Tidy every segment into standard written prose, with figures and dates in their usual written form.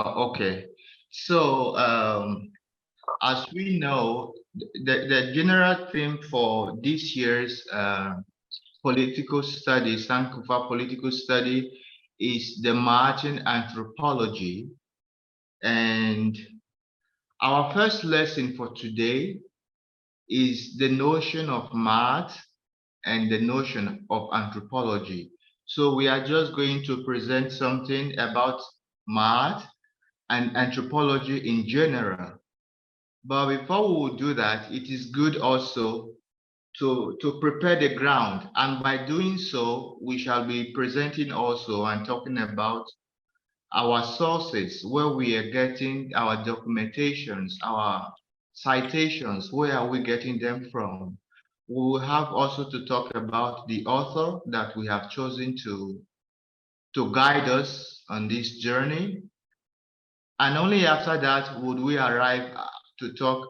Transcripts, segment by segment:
Okay. So, as we know, the general theme for this year's political study, Sankofa Political Study, is the Martin Anthropology. And our first lesson for today is the notion of Maat and the notion of anthropology. So we are just going to present something about Maat and anthropology in general. But before we will do that, it is good also to prepare the ground. And by doing so, we shall be presenting also and talking about our sources, where we are getting our documentations, our citations, where are we getting them from? We will have also to talk about the author that we have chosen to guide us on this journey. And only after that would we arrive to talk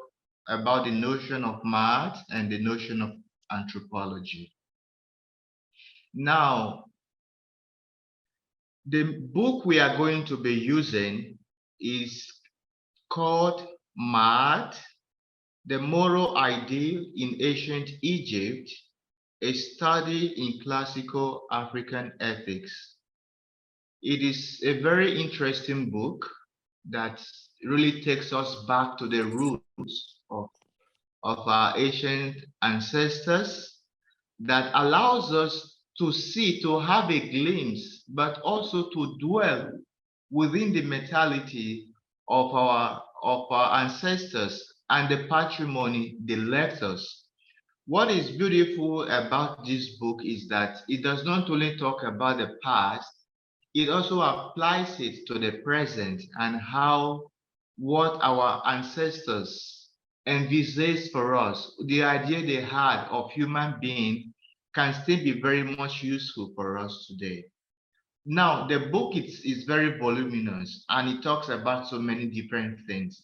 about the notion of math and the notion of anthropology. Now, the book we are going to be using is called Maat, the Moral Ideal in Ancient Egypt, a study in classical African ethics. It is a very interesting book that really takes us back to the roots of our ancient ancestors, that allows us to see, to have a glimpse, but also to dwell within the mentality of our ancestors and the patrimony they left us. What is beautiful about this book is that it does not only talk about the past, it also applies it to the present and how what our ancestors envisaged for us, the idea they had of human being, can still be very much useful for us today. Now, the book is very voluminous and it talks about so many different things.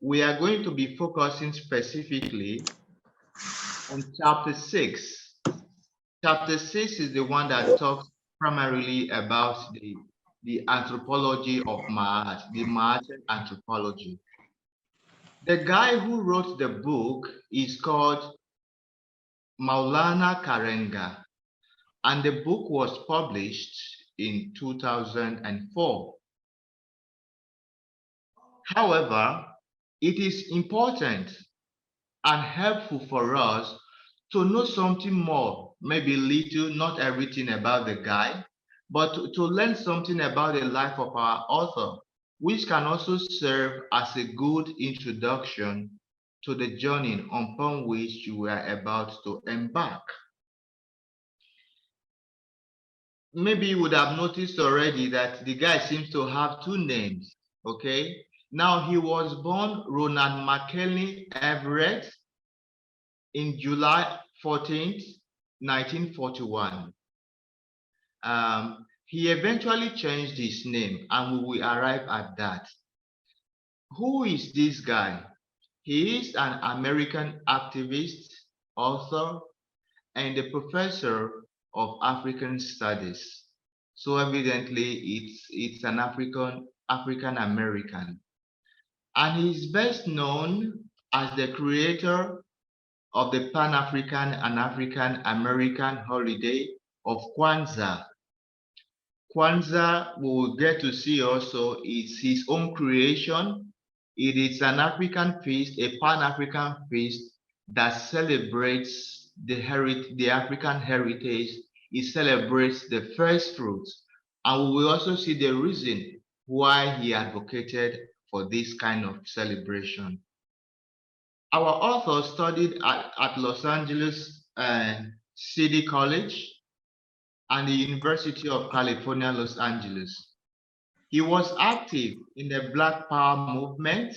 We are going to be focusing specifically on chapter 6. Chapter 6 is the one that talks primarily about the anthropology of Maat, the Maatan anthropology. The guy who wrote the book is called Maulana Karenga, and the book was published in 2004. However, it is important and helpful for us to know something more, maybe little, not everything about the guy, but to learn something about the life of our author, which can also serve as a good introduction to the journey upon which you are about to embark. Maybe you would have noticed already that the guy seems to have two names, okay? Now, he was born Ronald McKinley Everett in July 14th, 1941. He eventually changed his name, and we will arrive at that. Who is this guy? He is an American activist, author, and a professor of African studies. So evidently, it's an African American, and he is best known as the creator of the Pan-African and African American holiday of Kwanzaa. Kwanzaa, we will get to see also, is his own creation. It is an African feast, a Pan-African feast that celebrates the African heritage. It celebrates the first fruits. And we will also see the reason why he advocated for this kind of celebration. Our author studied at Los Angeles City College and the University of California, Los Angeles. He was active in the Black Power movement,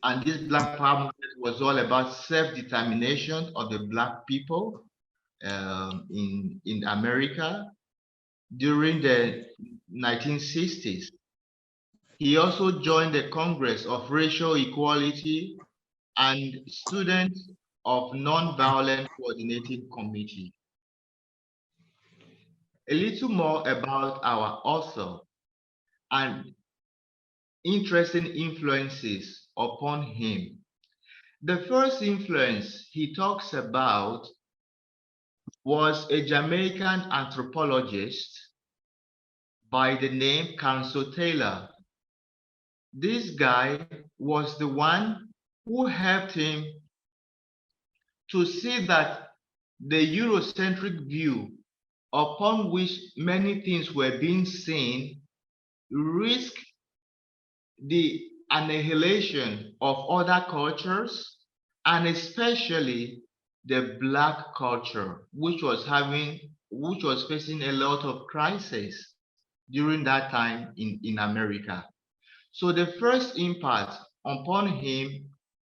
and this Black Power movement was all about self-determination of the Black people in America during the 1960s. He also joined the Congress of Racial Equality and Student of Nonviolent Coordinating Committee. A little more about our author, and interesting influences upon him. The first influence he talks about was a Jamaican anthropologist by the name Council Taylor. This guy was the one who helped him to see that the Eurocentric view upon which many things were being seen risked the annihilation of other cultures, and especially the black culture, which was facing a lot of crisis during that time in America. So the first impact upon him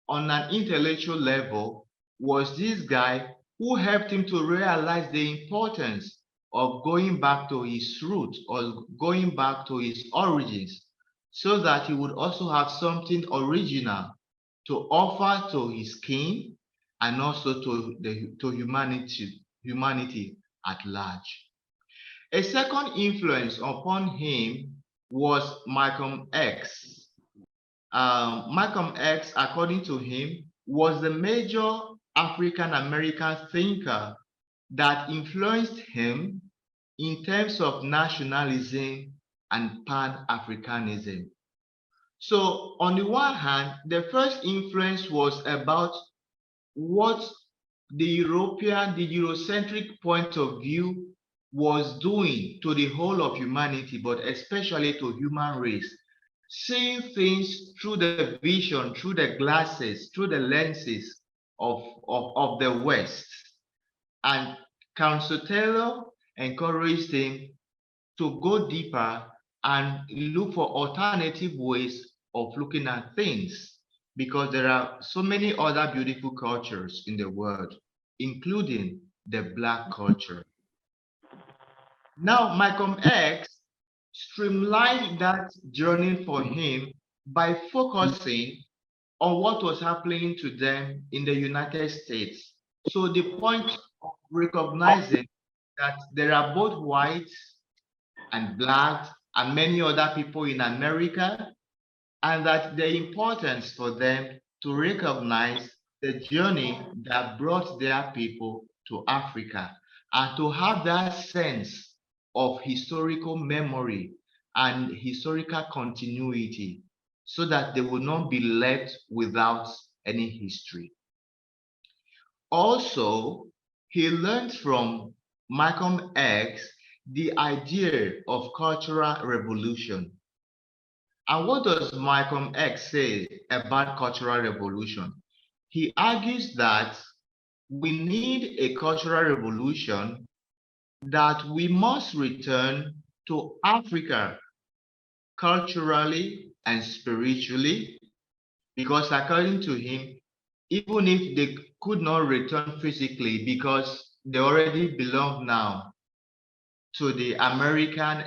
on an intellectual level was this guy who helped him to realize the importance of going back to his roots or going back to his origins, so that he would also have something original to offer to his kin and also to humanity at large. A second influence upon him was Malcolm X. Malcolm X, according to him, was the major African American thinker that influenced him in terms of nationalism and Pan-Africanism. So, on the one hand, the first influence was about what the Eurocentric point of view was doing to the whole of humanity, but especially to human race. Seeing things through the vision, through the glasses, through the lenses of the West. And Council Taylor encouraged him to go deeper and look for alternative ways of looking at things, because there are so many other beautiful cultures in the world, including the black culture. Now, Malcolm X streamlined that journey for him by focusing on what was happening to them in the United States. So the point of recognizing that there are both whites and blacks and many other people in America, and that the importance for them to recognize the journey that brought their people to Africa, and to have that sense of historical memory and historical continuity, so that they will not be left without any history. Also, he learned from Malcolm X the idea of cultural revolution. And what does Malcolm X say about cultural revolution? He argues that we need a cultural revolution, that we must return to Africa culturally and spiritually, because according to him, even if they could not return physically because they already belong now to the American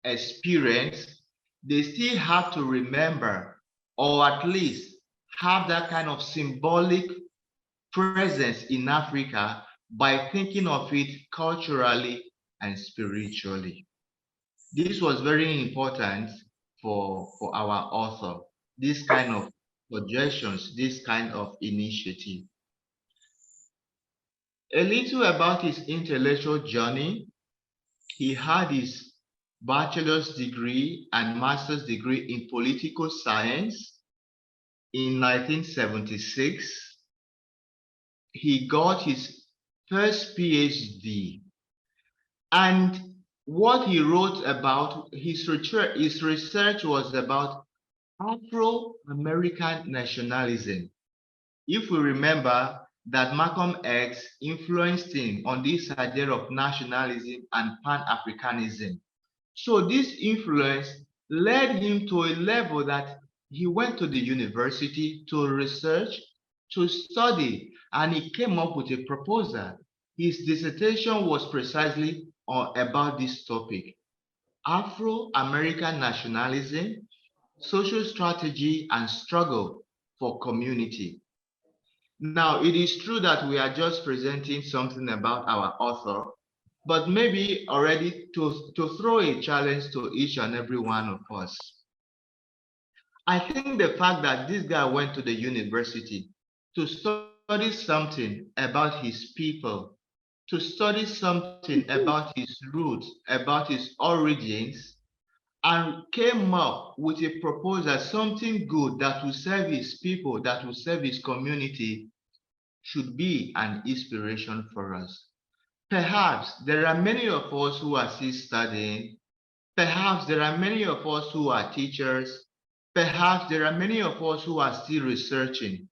experience, they still have to remember, or at least have that kind of symbolic presence in Africa by thinking of it culturally and spiritually. This was very important for our author, this kind of suggestions, this kind of initiative. A little about his intellectual journey. He had his bachelor's degree and master's degree in political science in 1976. He got his first PhD. And what he wrote about, his research was about Afro-American nationalism. If we remember that Malcolm X influenced him on this idea of nationalism and Pan-Africanism. So this influence led him to a level that he went to the university to research, to study, and he came up with a proposal. His dissertation was precisely about this topic: Afro-American nationalism, social strategy, and struggle for community. Now, it is true that we are just presenting something about our author, but maybe already to throw a challenge to each and every one of us. I think the fact that this guy went to the university to study something about his people, to study something about his roots, about his origins, and came up with a proposal, something good that will serve his people, that will serve his community, should be an inspiration for us. Perhaps there are many of us who are still studying. Perhaps there are many of us who are teachers. Perhaps there are many of us who are still researching.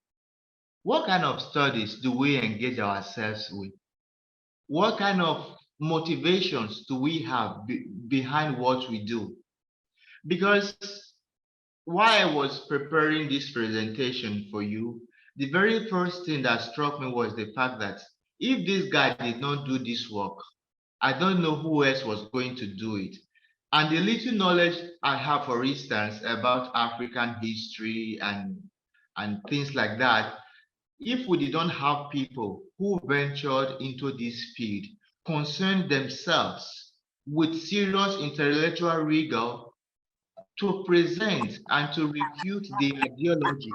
What kind of studies do we engage ourselves with? What kind of motivations do we have behind what we do? Because while I was preparing this presentation for you, the very first thing that struck me was the fact that if this guy did not do this work, I don't know who else was going to do it. And the little knowledge I have, for instance, about African history and things like that, if we did not have people who ventured into this field, concerned themselves with serious intellectual rigor to present and to refute the ideology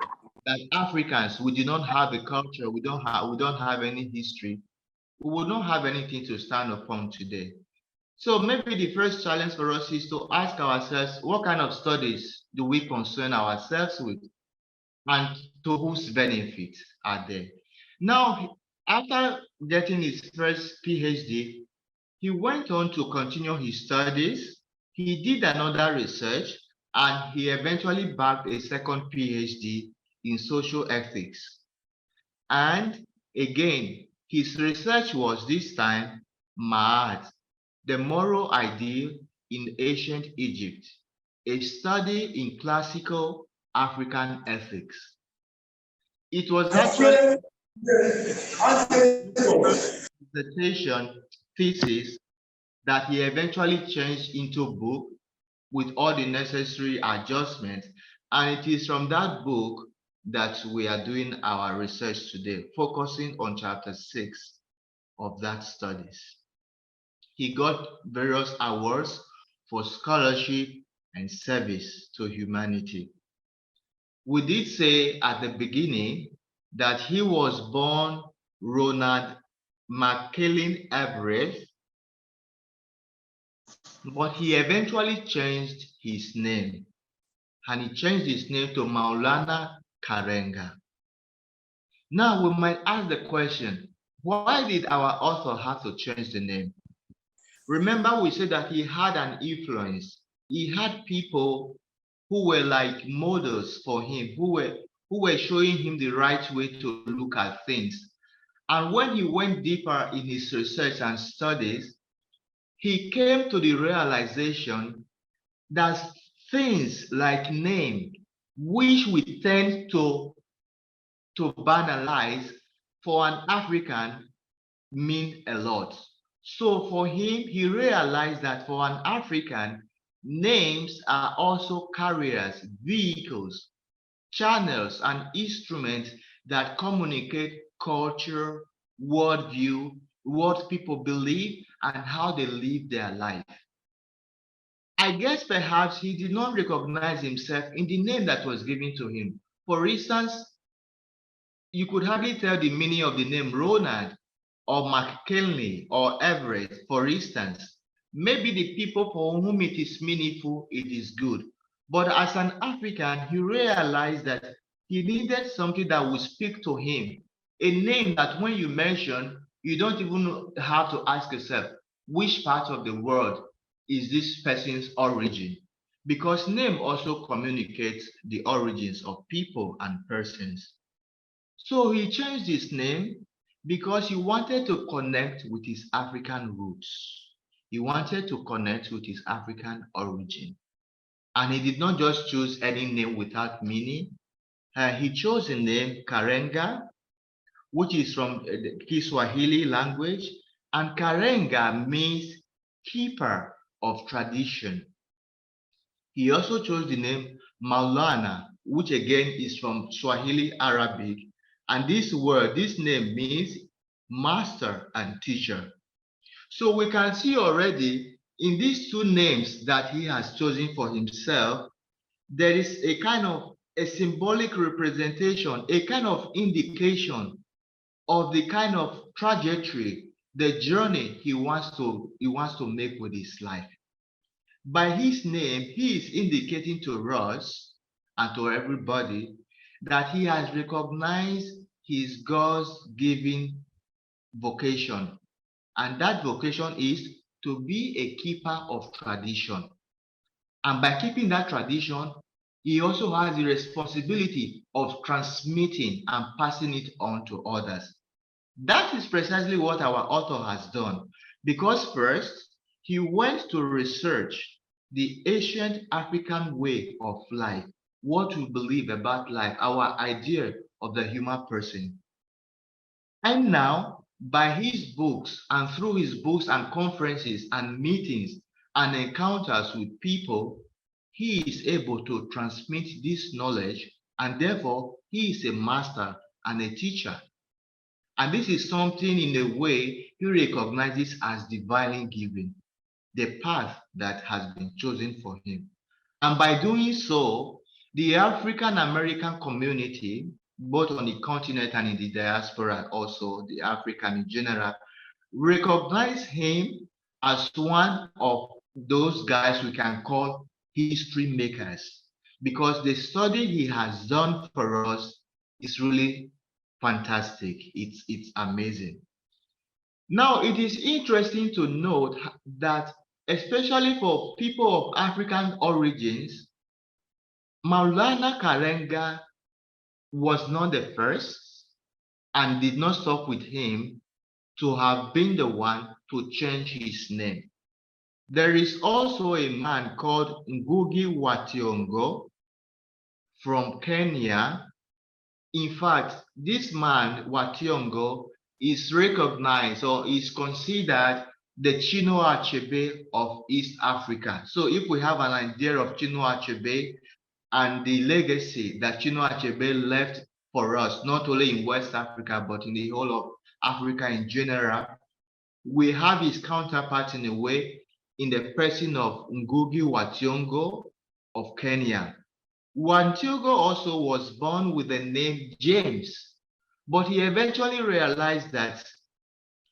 that Africans, we do not have a culture, we don't have any history, we would not have anything to stand upon today. So maybe the first challenge for us is to ask ourselves, what kind of studies do we concern ourselves with, and to whose benefit are they? Now, after getting his first PhD, he went on to continue his studies. He did another research, and he eventually bagged a second PhD in social ethics. And again, his research was this time Maat, the moral ideal in ancient Egypt, a study in classical African ethics. It was actually a dissertation thesis that he eventually changed into a book with all the necessary adjustments. And it is from that book that we are doing our research today, focusing on chapter 6 of that studies. He got various awards for scholarship and service to humanity. We did say at the beginning that he was born Ronald McKellen Everett, but he eventually changed his name, and he changed his name to Maulana Karenga. Now we might ask the question, why did our author have to change the name? Remember, we said that he had an influence. He had people who were like models for him, who were showing him the right way to look at things. And when he went deeper in his research and studies, he came to the realization that things like name, which we tend to banalize, for an African mean a lot. So for him, he realized that for an African, names are also carriers, vehicles, channels, and instruments that communicate culture, worldview, what people believe, and how they live their life. I guess perhaps he did not recognize himself in the name that was given to him. For instance, you could hardly tell the meaning of the name Ronald or McKinley or Everett, for instance. Maybe the people for whom it is meaningful, it is good. But as an African, he realized that he needed something that would speak to him. A name that when you mention, you don't even have to ask yourself, which part of the world is this person's origin? Because name also communicates the origins of people and persons. So he changed his name because he wanted to connect with his African roots. He wanted to connect with his African origin. And he did not just choose any name without meaning. He chose the name Karenga, which is from the Kiswahili language. And Karenga means keeper of tradition. He also chose the name Maulana, which again is from Swahili Arabic. And this word, this name means master and teacher. So we can see already in these two names that he has chosen for himself, there is a kind of a symbolic representation, a kind of indication of the kind of trajectory, the journey he wants to make with his life. By his name, he is indicating to us and to everybody that he has recognized his God's given vocation. And that vocation is to be a keeper of tradition. And by keeping that tradition, he also has the responsibility of transmitting and passing it on to others. That is precisely what our author has done. Because first, he went to research the ancient African way of life, what we believe about life, our idea of the human person. And now, by his books and through his books and conferences and meetings and encounters with people, he is able to transmit this knowledge, and therefore he is a master and a teacher. And this is something in a way he recognizes as divinely given, the path that has been chosen for him. And by doing so, the African American community, both on the continent and in the diaspora, also the African in general, recognize him as one of those guys we can call history makers, because the study he has done for us is really fantastic. It's amazing. Now, it is interesting to note that, especially for people of African origins, Maulana Karenga was not the first and did not stop with him to have been the one to change his name. There is also a man called Ngugi wa Thiong'o from Kenya. In fact, this man, wa Thiong'o, is recognized or is considered the Chinua Achebe of East Africa. So if we have an idea of Chinua Achebe and the legacy that Chinua Achebe left for us, not only in West Africa, but in the whole of Africa in general, we have his counterpart in a way in the person of Ngugi wa Thiong'o of Kenya. Wa Thiong'o also was born with the name James, but he eventually realized that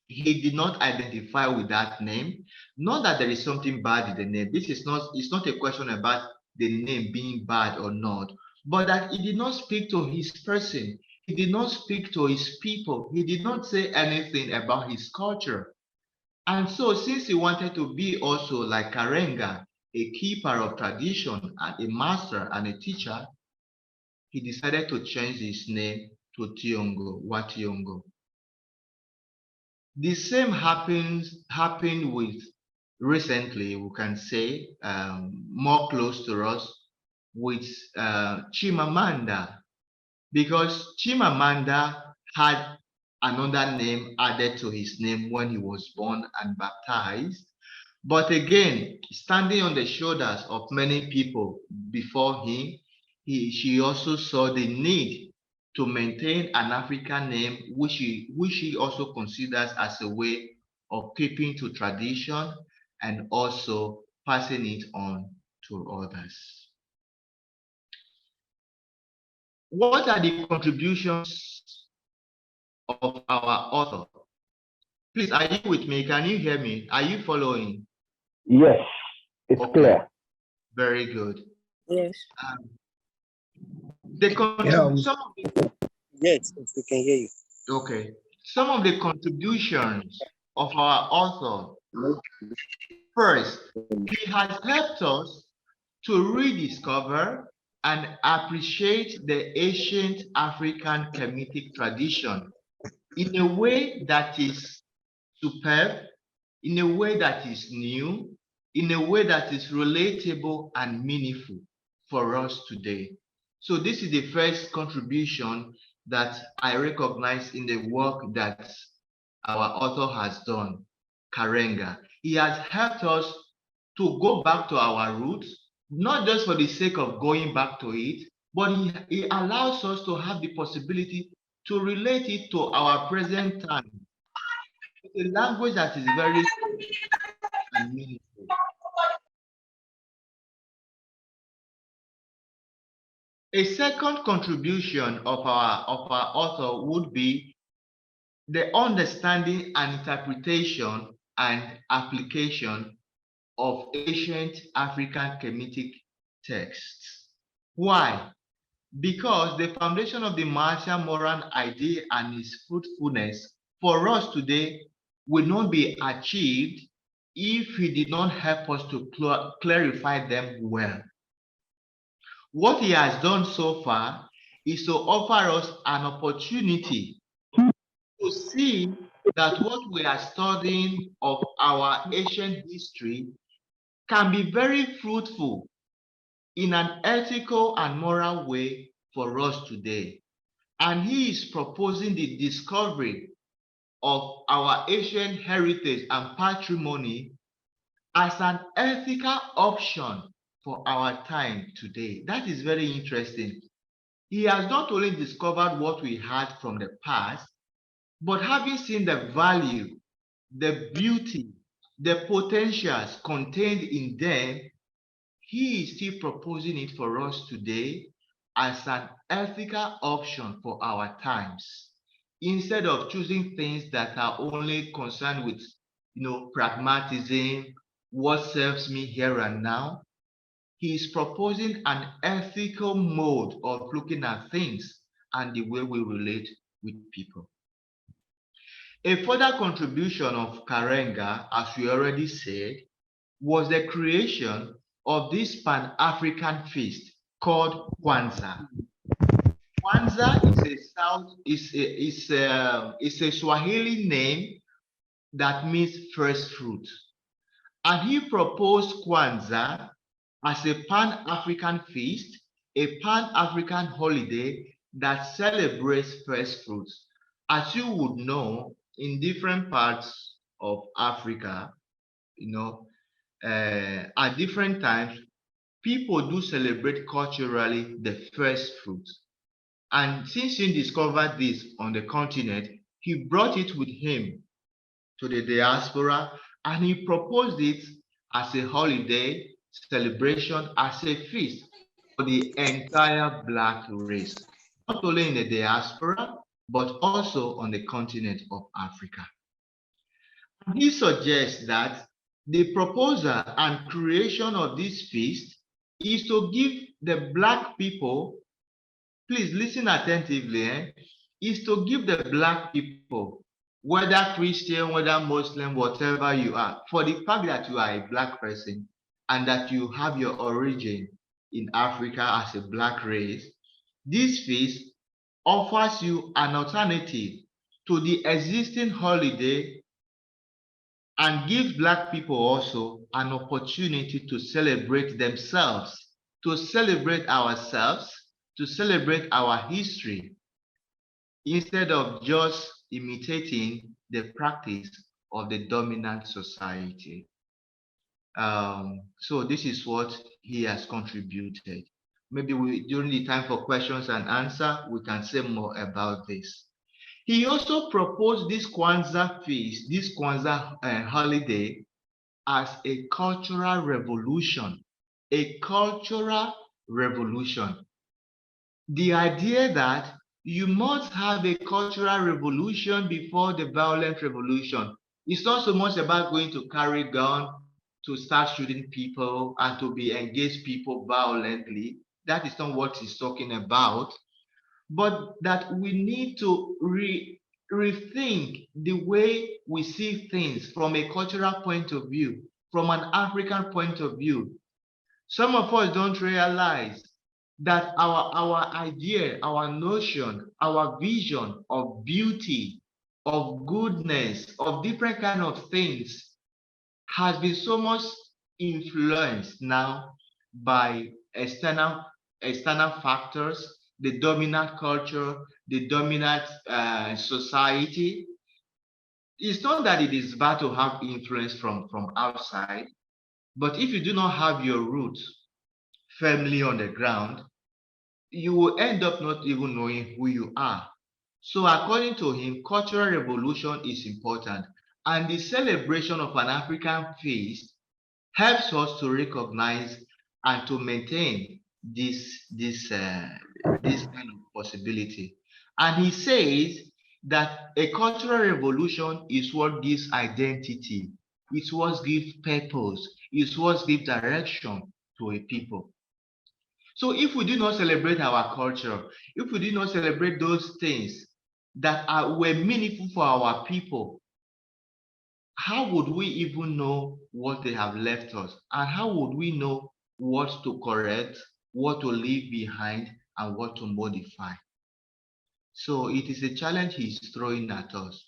he did not identify with that name. Not that there is something bad in the name. It's not a question about the name being bad or not, but that he did not speak to his person. He did not speak to his people. He did not say anything about his culture. And so, since he wanted to be also like Karenga, a keeper of tradition and a master and a teacher, he decided to change his name to Tiongo, Wationgo. The same happened with recently, we can say, more close to us, with Chimamanda, because Chimamanda had another name added to his name when he was born and baptized. But again, standing on the shoulders of many people before him, she also saw the need to maintain an African name, which she also considers as a way of keeping to tradition and also passing it on to others. What are the contributions of our author? Please, are you with me? Can you hear me? Are you following? Yes, it's clear. Very good. Yes. Yes, we can hear you. Okay. Some of the contributions of our author. First, he has helped us to rediscover and appreciate the ancient African Kemetic tradition in a way that is superb, in a way that is new, in a way that is relatable and meaningful for us today. So this is the first contribution that I recognize in the work that our author has done, Karenga. He has helped us to go back to our roots, not just for the sake of going back to it, but he allows us to have the possibility to relate it to our present time. It's a language that is very and meaningful. A second contribution of our author would be the understanding and interpretation and application of ancient African Kemetic texts. Why? Because the foundation of the martial moral idea and its fruitfulness for us today will not be achieved if he did not help us to clarify them well. What he has done so far is to offer us an opportunity to see that what we are studying of our ancient history can be very fruitful in an ethical and moral way for us today. And he is proposing the discovery of our ancient heritage and patrimony as an ethical option for our time today. That is very interesting. He has not only discovered what we had from the past, but having seen the value, the beauty, the potentials contained in them, he is still proposing it for us today as an ethical option for our times, instead of choosing things that are only concerned with, pragmatism, what serves me here and now. He is proposing an ethical mode of looking at things and the way we relate with people. A further contribution of Karenga, as we already said, was the creation of this Pan-African feast called Kwanzaa. Kwanzaa is a Swahili name that means first fruit. And he proposed Kwanzaa as a Pan-African feast, a Pan-African holiday that celebrates first fruits. As you would know, in different parts of Africa, at different times, people do celebrate culturally the first fruits. And since he discovered this on the continent, he brought it with him to the diaspora, and he proposed it as a holiday celebration, as a feast for the entire Black race, not only in the diaspora, but also on the continent of Africa. He suggests that the proposal and creation of this feast is to give the Black people, please listen attentively, is to give the Black people, whether Christian, whether Muslim, whatever you are, for the fact that you are a Black person and that you have your origin in Africa as a Black race, this feast offers you an alternative to the existing holiday and gives Black people also an opportunity to celebrate themselves, to celebrate ourselves, to celebrate our history, instead of just imitating the practice of the dominant society. So this is what he has contributed. Maybe during the time for questions and answer, we can say more about this. He also proposed this Kwanzaa feast, this Kwanzaa holiday, as a cultural revolution. A cultural revolution. The idea that you must have a cultural revolution before the violent revolution. It's not so much about going to carry gun, to start shooting people, and to be engaged people violently. That is not what he's talking about. But that we need to rethink the way we see things from a cultural point of view, from an African point of view. Some of us don't realize that our idea, our notion, our vision of beauty, of goodness, of different kind of things has been so much influenced now by external factors, the dominant culture, the dominant society. It's not that it is bad to have influence from outside, but if you do not have your roots firmly on the ground, you will end up not even knowing who you are. So according to him, cultural revolution is important, and the celebration of an African feast helps us to recognize and to maintain this kind of possibility. And he says that a cultural revolution is what gives identity, it's what gives purpose, it's what gives direction to a people. So if we do not celebrate our culture, if we do not celebrate those things that were meaningful for our people, how would we even know what they have left us? And how would we know what to correct, what to leave behind, and what to modify? So it is a challenge he's throwing at us.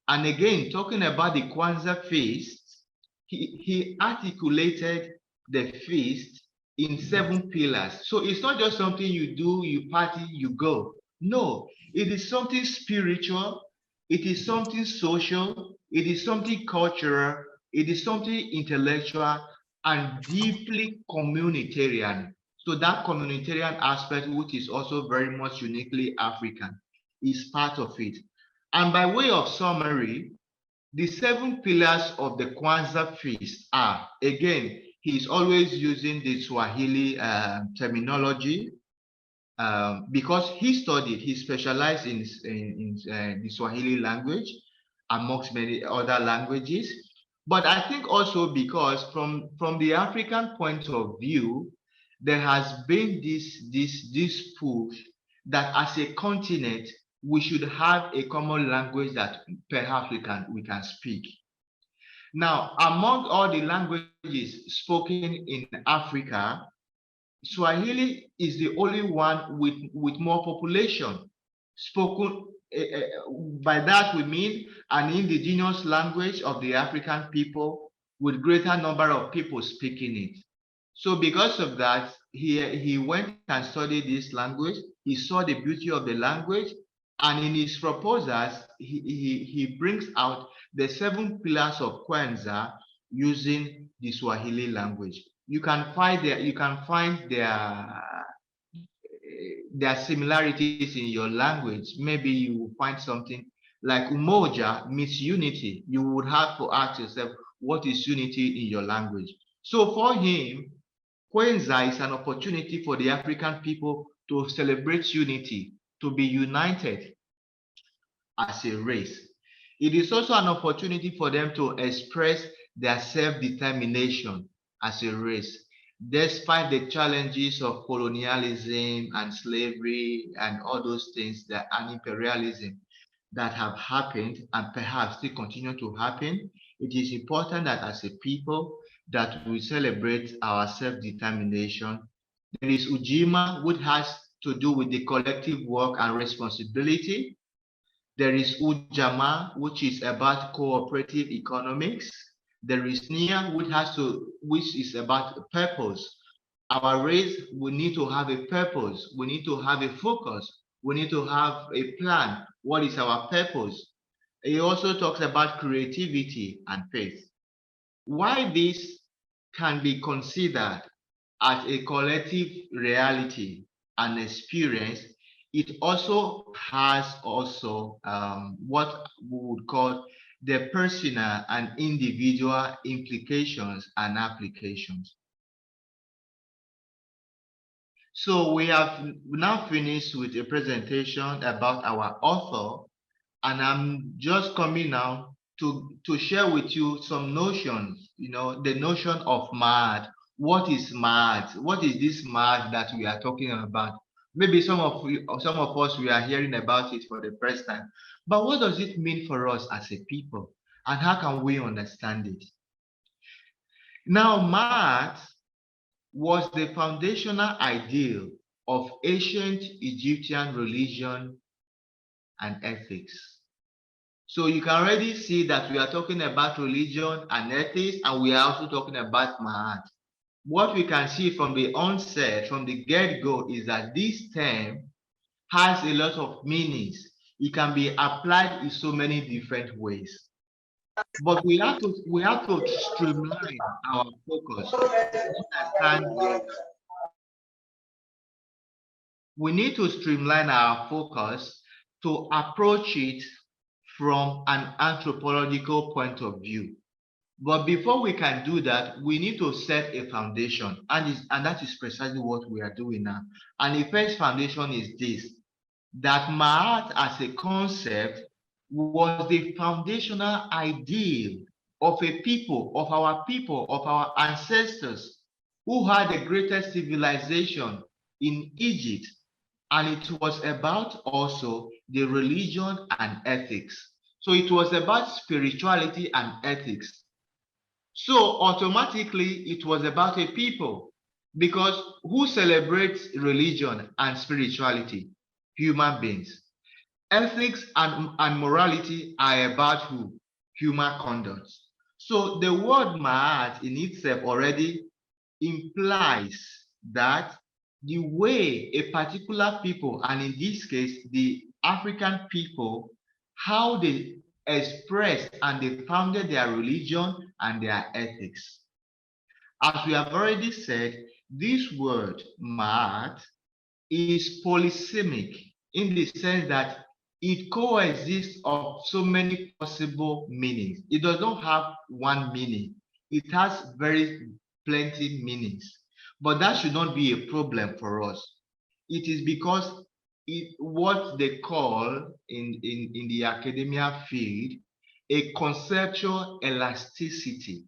And again, talking about the Kwanzaa feast, he articulated the feast in 7 pillars. So it's not just something you do, you party, you go. No, it is something spiritual, it is something social, it is something cultural, it is something intellectual, and deeply communitarian. So that communitarian aspect, which is also very much uniquely African, is part of it. And by way of summary, the 7 pillars of the Kwanzaa feast are, again, he's always using the Swahili terminology because he specialized in the Swahili language amongst many other languages. But I think also because from the African point of view, there has been this push that as a continent, we should have a common language that perhaps we can speak. Now, among all the languages spoken in Africa, Swahili is the only one with more population spoken. By that we mean an indigenous language of the African people with greater number of people speaking it. So because of that, he went and studied this language. He saw the beauty of the language, and in his proposals, he brings out the 7 pillars of Kwanzaa using the Swahili language. You can find their similarities in your language. Maybe you will find something like umoja means unity. You would have to ask yourself, what is unity in your language? So for him, Kwanzaa is an opportunity for the African people to celebrate unity, to be united as a race. It is also an opportunity for them to express their self-determination as a race, despite the challenges of colonialism and slavery and all those things and imperialism that have happened and perhaps still continue to happen. It is important that as a people that we celebrate our self-determination. There is Ujima, which has to do with the collective work and responsibility. There is Ujama, which is about cooperative economics. There is Nia, which is about purpose. Our race, we need to have a purpose. We need to have a focus. We need to have a plan. What is our purpose? He also talks about creativity and faith. Why this can be considered as a collective reality and experience, it also has what we would call the personal and individual implications and applications. So we have now finished with a presentation about our author, and I'm just coming now to share with you some notions, the notion of Maat. What is Maat? What is this Maat that we are talking about? Maybe some of us, we are hearing about it for the first time. But what does it mean for us as a people? And how can we understand it? Now, Maat was the foundational ideal of ancient Egyptian religion and ethics. So you can already see that we are talking about religion and ethics, and we are also talking about Maat. What we can see from the onset, from the get-go, is that this term has a lot of meanings. It can be applied in so many different ways. But we have to streamline our focus. We need to streamline our focus to approach it from an anthropological point of view. But before we can do that, we need to set a foundation, and that is precisely what we are doing now. And the first foundation is this: that Maat as a concept was the foundational ideal of a people, of our ancestors who had the greatest civilization in Egypt. And it was about also the religion and ethics. So it was about spirituality and ethics. So automatically it was about a people, because who celebrates religion and spirituality? Human beings. Ethics and morality are about who? Human conduct. So the word Ma'at in itself already implies that the way a particular people, and in this case, the African people, how they expressed and they founded their religion and their ethics. As we have already said, this word Ma'at is polysemic in the sense that it coexists of so many possible meanings. It does not have one meaning. It has very plenty meanings. But that should not be a problem for us. It is because what they call in the academia field a conceptual elasticity.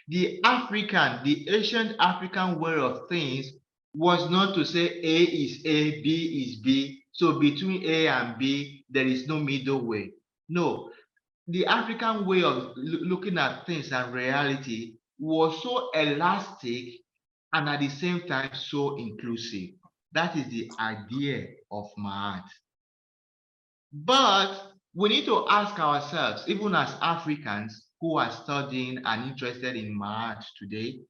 The ancient African way of things was not to say A is A, B is B. So between A and B, there is no middle way. No, the African way of looking at things and reality was so elastic and at the same time so inclusive. That is the idea of Maat. But we need to ask ourselves, even as Africans who are studying and interested in Maat today,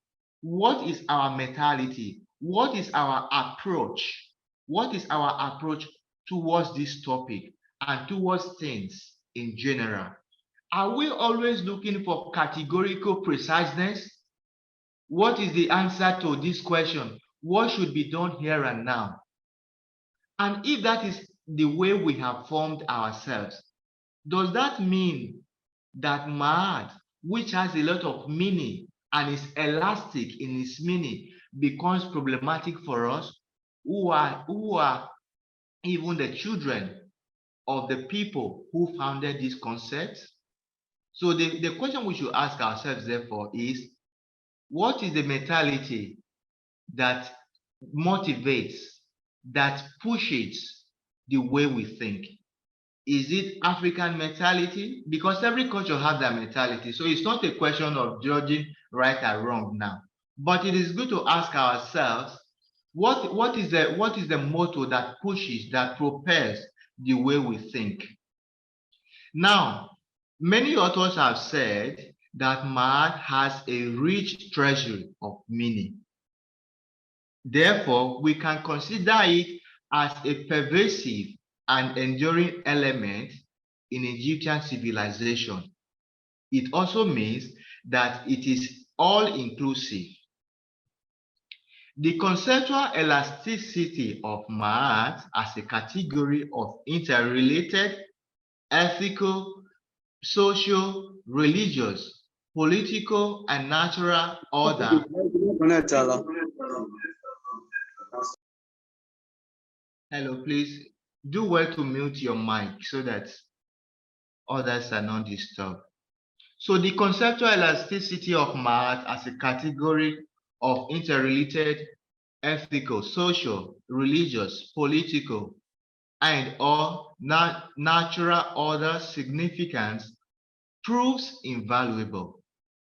what is our mentality? What is our approach? What is our approach towards this topic and towards things in general? Are we always looking for categorical preciseness? What is the answer to this question? What should be done here and now? And if that is the way we have formed ourselves, does that mean that Maat, which has a lot of meaning and is elastic in its meaning, becomes problematic for us who are even the children of the people who founded this concept? So the question we should ask ourselves, therefore, is what is the mentality that motivates, that pushes the way we think? Is it African mentality? Because every culture has their mentality. So it's not a question of judging right or wrong now. But it is good to ask ourselves, what is the motto that pushes, that propels the way we think? Now, many authors have said that Maat has a rich treasury of meaning. Therefore, we can consider it as a pervasive and enduring element in Egyptian civilization. It also means that it is all-inclusive. The conceptual elasticity of Maat as a category of interrelated, ethical, social, religious, political, and natural order. Hello, please do well to mute your mic so that others are not disturbed. So the conceptual elasticity of Maat as a category of interrelated, ethical, social, religious, political, and or natural order significance proves invaluable.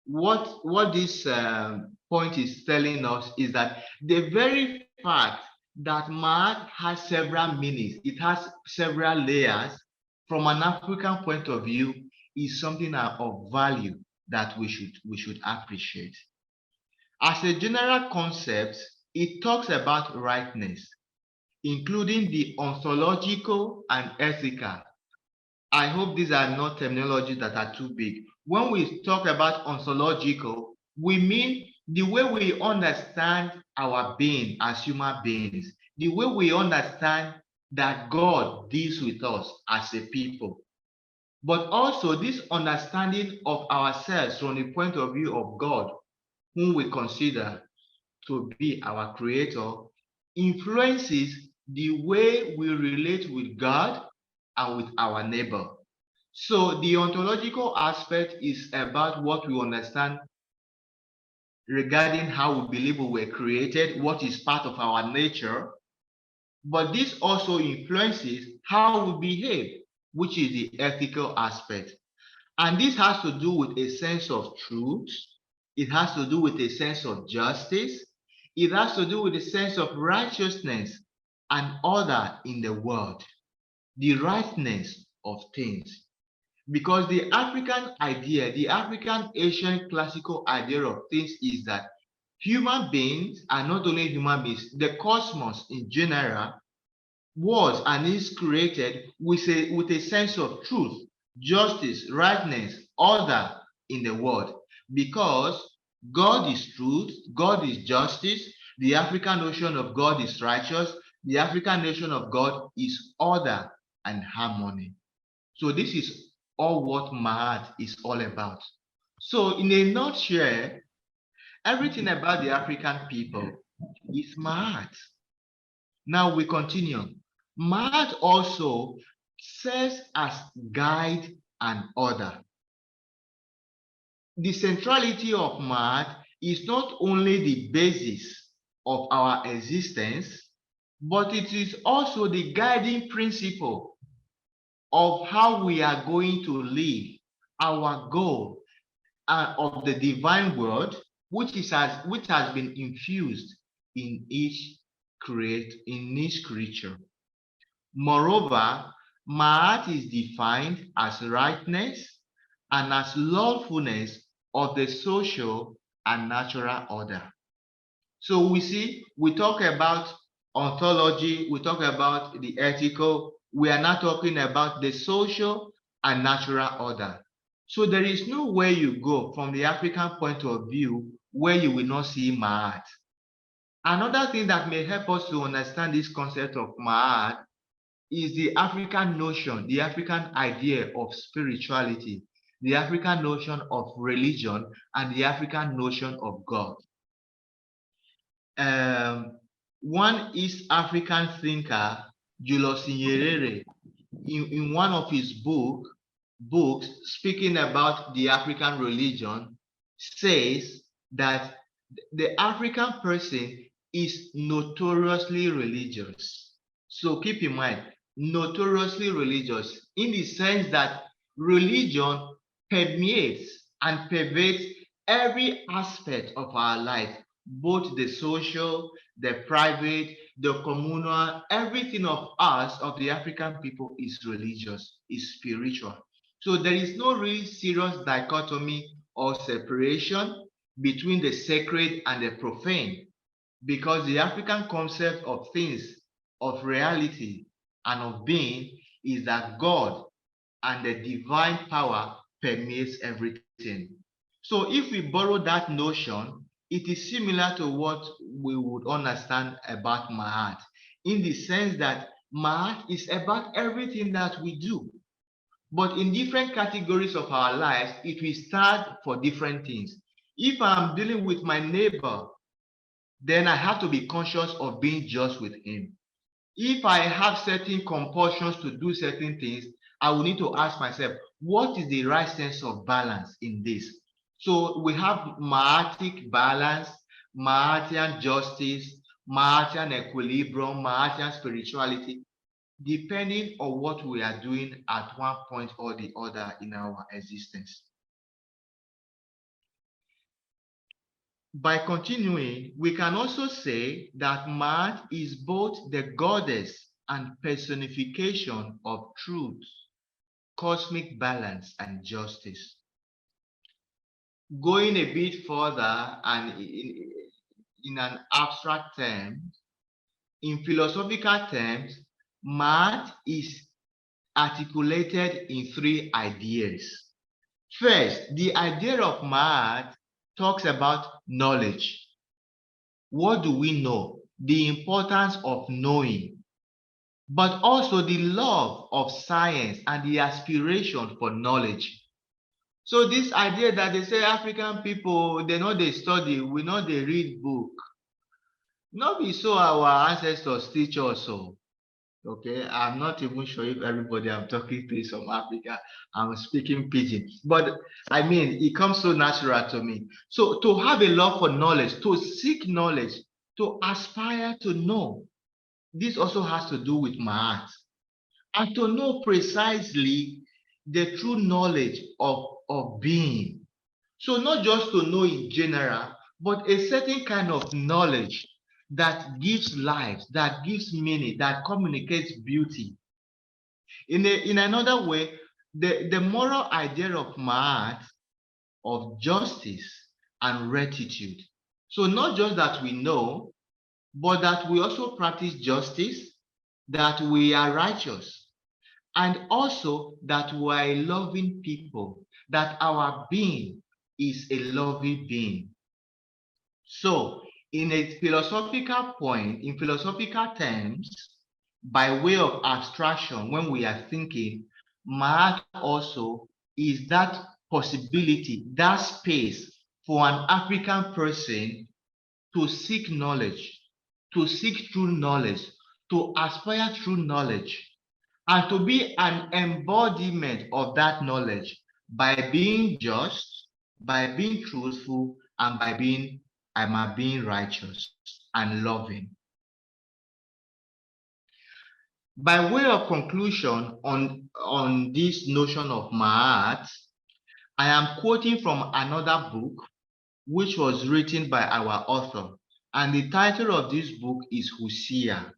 What this point is telling us is that the very fact that Maat has several meanings, it has several layers, from an African point of view, is something of value that we should appreciate. As a general concept, it talks about rightness, including the ontological and ethical. I hope these are not terminologies that are too big. When we talk about ontological, we mean the way we understand our being as human beings, the way we understand that God deals with us as a people. but also this understanding of ourselves from the point of view of God, whom we consider to be our creator, influences the way we relate with God and with our neighbor. So the ontological aspect is about what we understand regarding how we believe we were created, what is part of our nature, but this also influences how we behave, which is the ethical aspect. And this has to do with a sense of truth. It has to do with a sense of justice. It has to do with a sense of righteousness and order in the world, the rightness of things. Because the African idea, the African Asian classical idea of things is that human beings are not only human beings, the cosmos in general was and is created with a sense of truth, justice, rightness, order in the world. Because God is truth, God is justice, the African notion of God is righteous, the African notion of God is order and harmony. So this is all what Maat is all about. So in a nutshell, everything about the African people is Maat. Now we continue. Maat also serves as guide and order. The centrality of Maat is not only the basis of our existence, but it is also the guiding principle of how we are going to live, our goal of the divine word, which has been infused in each creature. Moreover, Maat is defined as rightness and as lawfulness of the social and natural order. So we see, we talk about ontology, we talk about the ethical, we are not talking about the social and natural order. So there is no way you go from the African point of view where you will not see Maat. Another thing that may help us to understand this concept of Maat is the African notion, the African idea of spirituality, the African notion of religion, and the African notion of God. One East African thinker, Julius Nyerere, in one of his books speaking about the African religion, says that the African person is notoriously religious. So keep in mind, notoriously religious in the sense that religion permeates and pervades every aspect of our life, both the social, the private, the communal, everything of us, of the African people, is religious, is spiritual. So there is no really serious dichotomy or separation between the sacred and the profane, because the African concept of things, of reality, and of being is that God and the divine power permeates everything. So if we borrow that notion, it is similar to what we would understand about Maat, in the sense that Maat is about everything that we do. But in different categories of our lives, it will stand for different things. If I'm dealing with my neighbor, then I have to be conscious of being just with him. If I have certain compulsions to do certain things, I will need to ask myself, what is the right sense of balance in this? So we have Maatic balance, Maatian justice, Maatian equilibrium, Maatian spirituality, depending on what we are doing at one point or the other in our existence. By continuing, we can also say that Maat is both the goddess and personification of truth, cosmic balance, and justice. Going a bit further and in an abstract term, in philosophical terms, Maat is articulated in three ideas. First, the idea of Maat talks about knowledge. What do we know? The importance of knowing. but also the love of science and the aspiration for knowledge. So this idea that they say African people, they know they study, we know they read book. Not be so our ancestors teach us so. Okay, I'm not even sure if everybody I'm talking to is from Africa. I'm speaking pidgin, but I mean, it comes so natural to me. So to have a love for knowledge, to seek knowledge, to aspire to know, this also has to do with Maat. And to know precisely the true knowledge of being. So not just to know in general, but a certain kind of knowledge that gives life, that gives meaning, that communicates beauty. In another way, the moral idea of Maat, of justice and rectitude. So not just that we know, but that we also practice justice, that we are righteous, and also that we are a loving people, that our being is a loving being. So, in a philosophical point, in philosophical terms, by way of abstraction, when we are thinking, Maat also is that possibility, that space for an African person to seek knowledge, to seek true knowledge, to aspire true knowledge, and to be an embodiment of that knowledge by being just, by being truthful, and by being righteous and loving. By way of conclusion on this notion of Maat, I am quoting from another book which was written by our author, and the title of this book is Husia,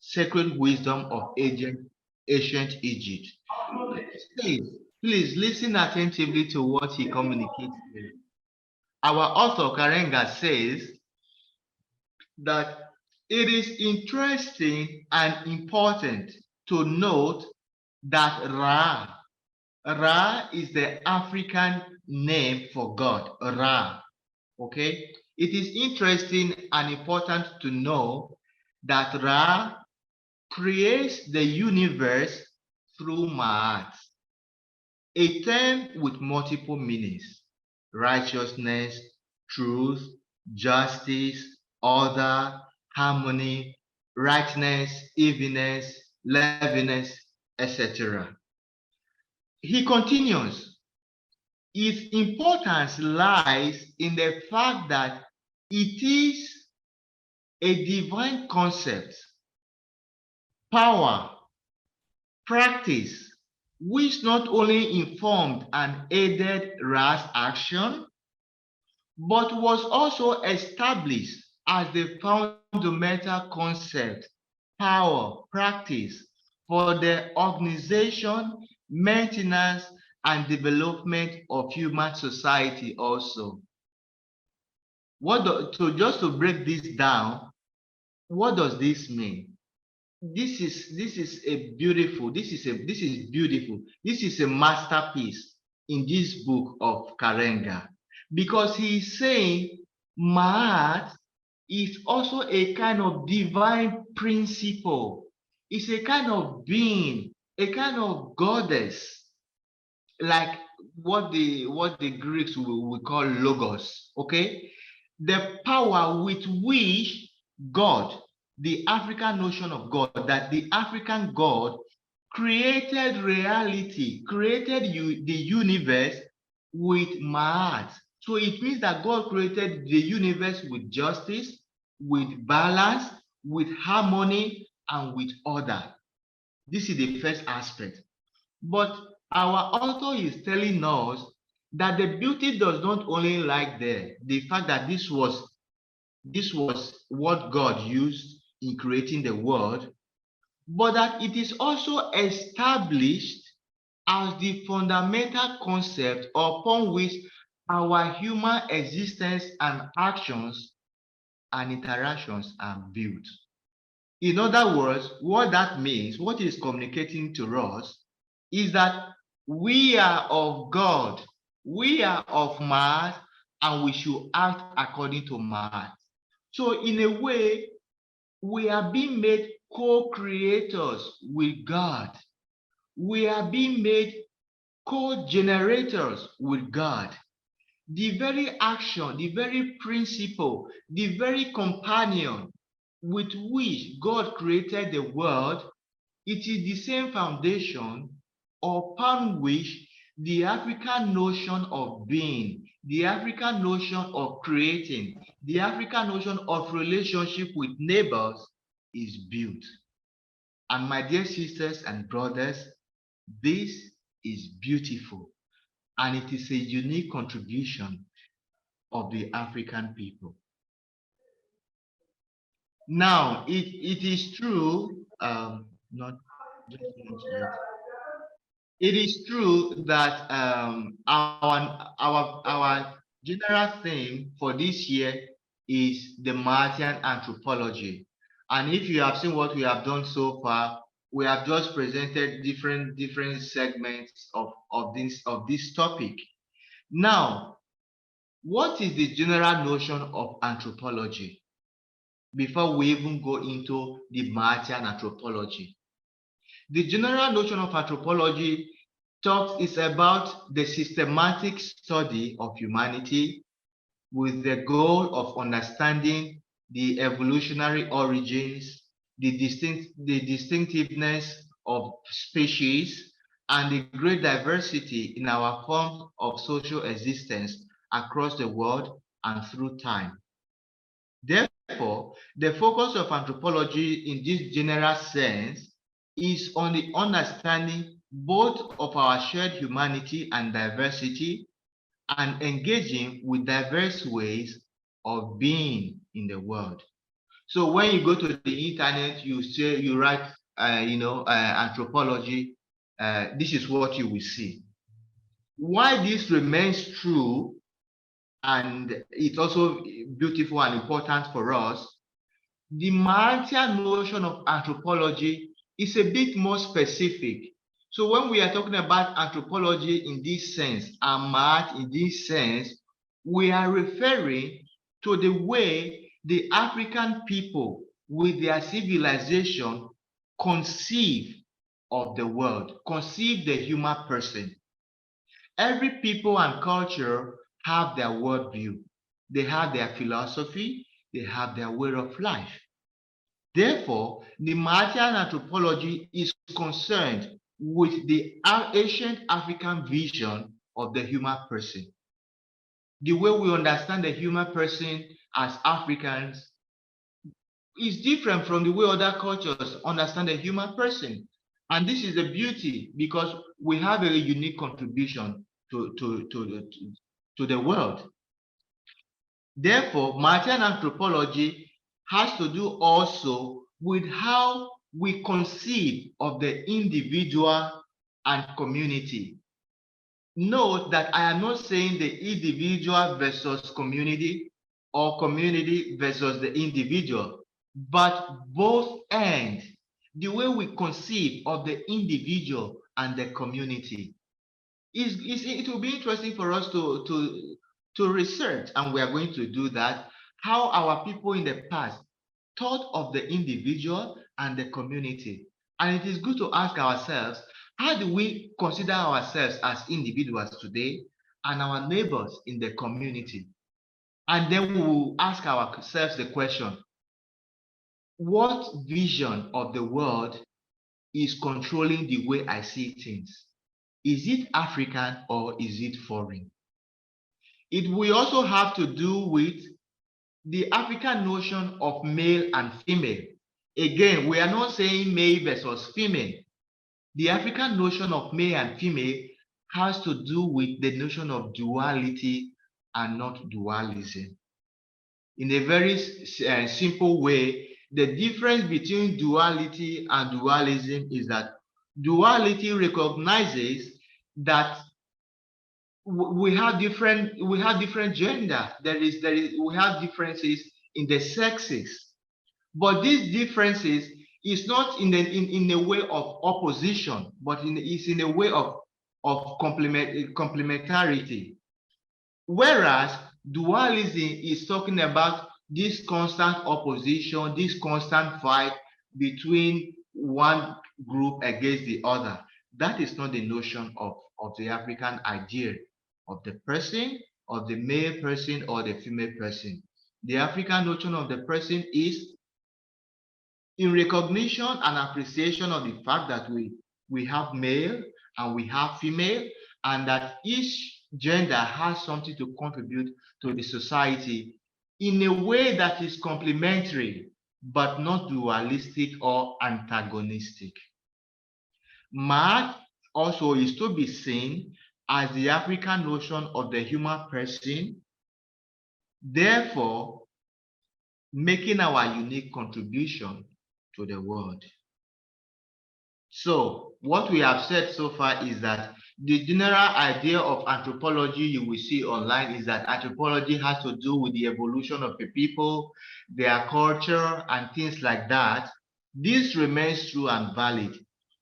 Sacred Wisdom of Ancient Egypt. Please listen attentively to what he communicates here. Our author Karenga says that it is interesting and important to note that Ra is the African name for God, Ra. Okay? It is interesting and important to know that Ra creates the universe through Maat, a term with multiple meanings: righteousness, truth, justice, order, harmony, rightness, evenness, leveliness, etc. He continues, its importance lies in the fact that it is a divine concept, power, practice, which not only informed and aided Ra's action, but was also established as the fundamental concept, power, practice for the organization, maintenance, and development of human society also. Just to break this down, what does this mean? This is beautiful. This is a masterpiece in this book of Karenga, because he is saying Maat is also a kind of divine principle. It's a kind of being, a kind of goddess, like what the Greeks will call logos. Okay, the power with which God, the African notion of God, that the African God created reality, created the universe with Maat. So it means that God created the universe with justice, with balance, with harmony, and with order. This is the first aspect. But our author is telling us that the beauty does not only lie there, the fact that this was what God used in creating the world, but that it is also established as the fundamental concept upon which our human existence and actions and interactions are built. In other words, what that means, what is communicating to us, is that we are of God, we are of Maat, and we should act according to Maat. So in a way, we are being made co-creators with God. We are being made co-generators with God. The very action, the very principle, the very companion with which God created the world, it is the same foundation upon which the African notion of being, the African notion of creating, the African notion of relationship with neighbors is built. And my dear sisters and brothers, this is beautiful, and it is a unique contribution of the African people. Now, it is true, not just yet. It is true that our general theme for this year is the Martian anthropology. And if you have seen what we have done so far, we have just presented different segments of this topic. Now, what is the general notion of anthropology? Before we even go into the Martian anthropology. The general notion of anthropology is about the systematic study of humanity with the goal of understanding the evolutionary origins, the distinctiveness of species, and the great diversity in our forms of social existence across the world and through time. Therefore, the focus of anthropology in this general sense is on the understanding both of our shared humanity and diversity, and engaging with diverse ways of being in the world. So when you go to the internet, you write, anthropology, this is what you will see. Why this remains true, and it's also beautiful and important for us, the Martian notion of anthropology is a bit more specific. So when we are talking about anthropology in this sense, and Maat in this sense, we are referring to the way the African people with their civilization conceive of the world, conceive the human person. Every people and culture have their worldview. They have their philosophy. They have their way of life. Therefore, the Martian anthropology is concerned with the ancient African vision of the human person. The way we understand the human person as Africans is different from the way other cultures understand the human person. And this is the beauty, because we have a unique contribution to the world. Therefore, Martian anthropology has to do also with how we conceive of the individual and community. Note that I am not saying the individual versus community or community versus the individual, but both end. The way we conceive of the individual and the community. It will be interesting for us to research, and we are going to do that, how our people in the past thought of the individual and the community. And it is good to ask ourselves, how do we consider ourselves as individuals today and our neighbors in the community? And then we will ask ourselves the question, what vision of the world is controlling the way I see things? Is it African or is it foreign? It will also have to do with the African notion of male and female. Again, we are not saying male versus female. The African notion of male and female has to do with the notion of duality and not dualism. In a very simple way, the difference between duality and dualism is that duality recognizes that we have different gender. We have differences in the sexes, but these differences is not in a way of opposition, but it's in a way of complementarity. Whereas dualism is talking about this constant opposition, this constant fight between one group against the other. That is not the notion of the African idea of the person, of the male person or the female person. The African notion of the person is in recognition and appreciation of the fact that we have male and we have female, and that each gender has something to contribute to the society in a way that is complementary, but not dualistic or antagonistic. Maat also is to be seen as the African notion of the human person, therefore making our unique contribution to the world. So what we have said so far is that the general idea of anthropology you will see online is that anthropology has to do with the evolution of the people, their culture, and things like that. This remains true and valid.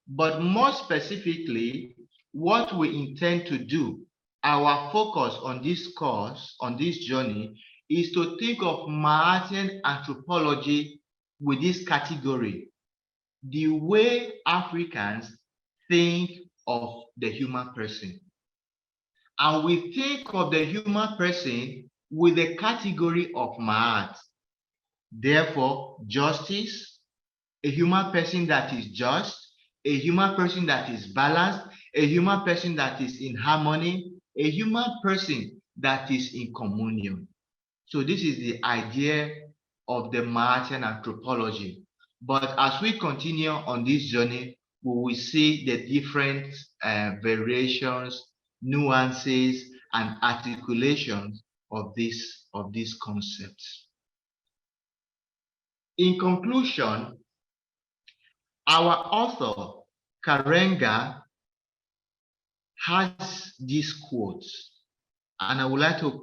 But more specifically, what we intend to do, our focus on this course, on this journey, is to think of Martian anthropology with this category, the way Africans think of the human person. And we think of the human person with the category of Maat. Therefore, justice, a human person that is just, a human person that is balanced, a human person that is in harmony, a human person that is in communion. So this is the idea of the Martian anthropology. But as we continue on this journey, we will see the different variations, nuances, and articulations of these concepts. In conclusion, our author, Karenga, has these quotes, and I would like to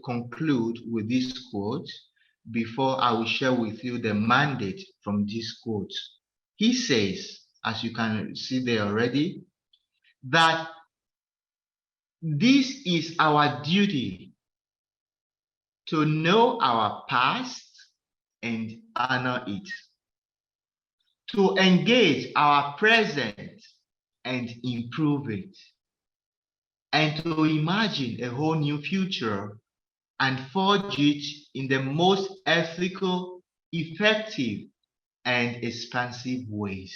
conclude with this quote before I will share with you the mandate from this quote. He says, as you can see there already, that this is our duty to know our past and honor it, to engage our present and improve it, and to imagine a whole new future and forge it in the most ethical, effective, and expansive ways.